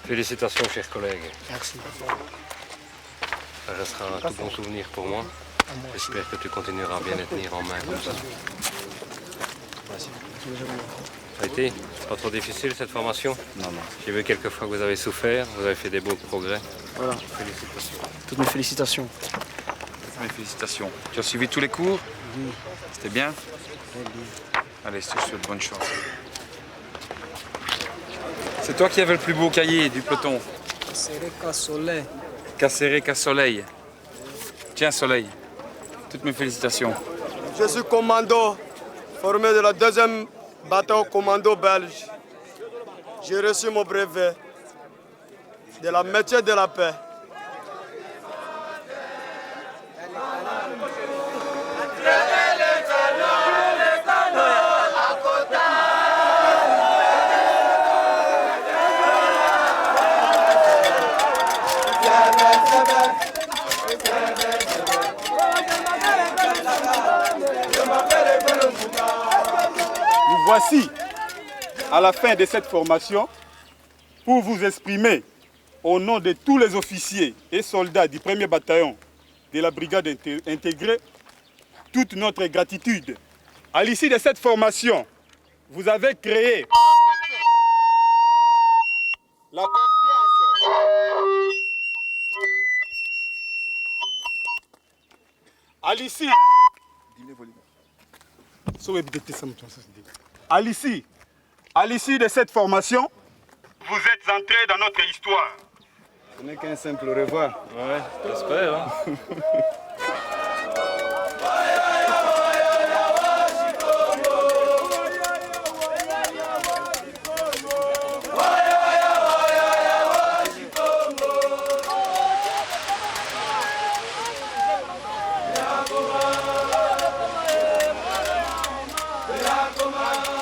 Félicitations, chers collègues. Merci. Ça restera un tout bon souvenir pour moi. J'espère que tu continueras à bien les tenir en main comme ça. Ça a été pas trop difficile cette formation? Non, non. J'ai vu quelques fois que vous avez souffert, vous avez fait des beaux progrès. Voilà. Félicitations. Toutes mes félicitations. Mes félicitations. Tu as suivi tous les cours? Oui. C'était bien? Allez, je te souhaite bonne chance. C'est toi qui avais le plus beau cahier du peloton. Casseré Soleil. Casseré Soleil. Tiens, Soleil. Toutes mes félicitations. Je suis commando, formé de la 2e bataillon commando belge. J'ai reçu mon brevet de la métier de la paix. Nous voici à la fin de cette formation pour vous exprimer au nom de tous les officiers et soldats du 1er bataillon de la brigade intégrée toute notre gratitude. À l'issue de cette formation, vous avez créé la confiance. À l'issue de cette formation, vous êtes entrés dans notre histoire. Ce n'est qu'un simple au revoir. Ouais, j'espère. Hein. Come on.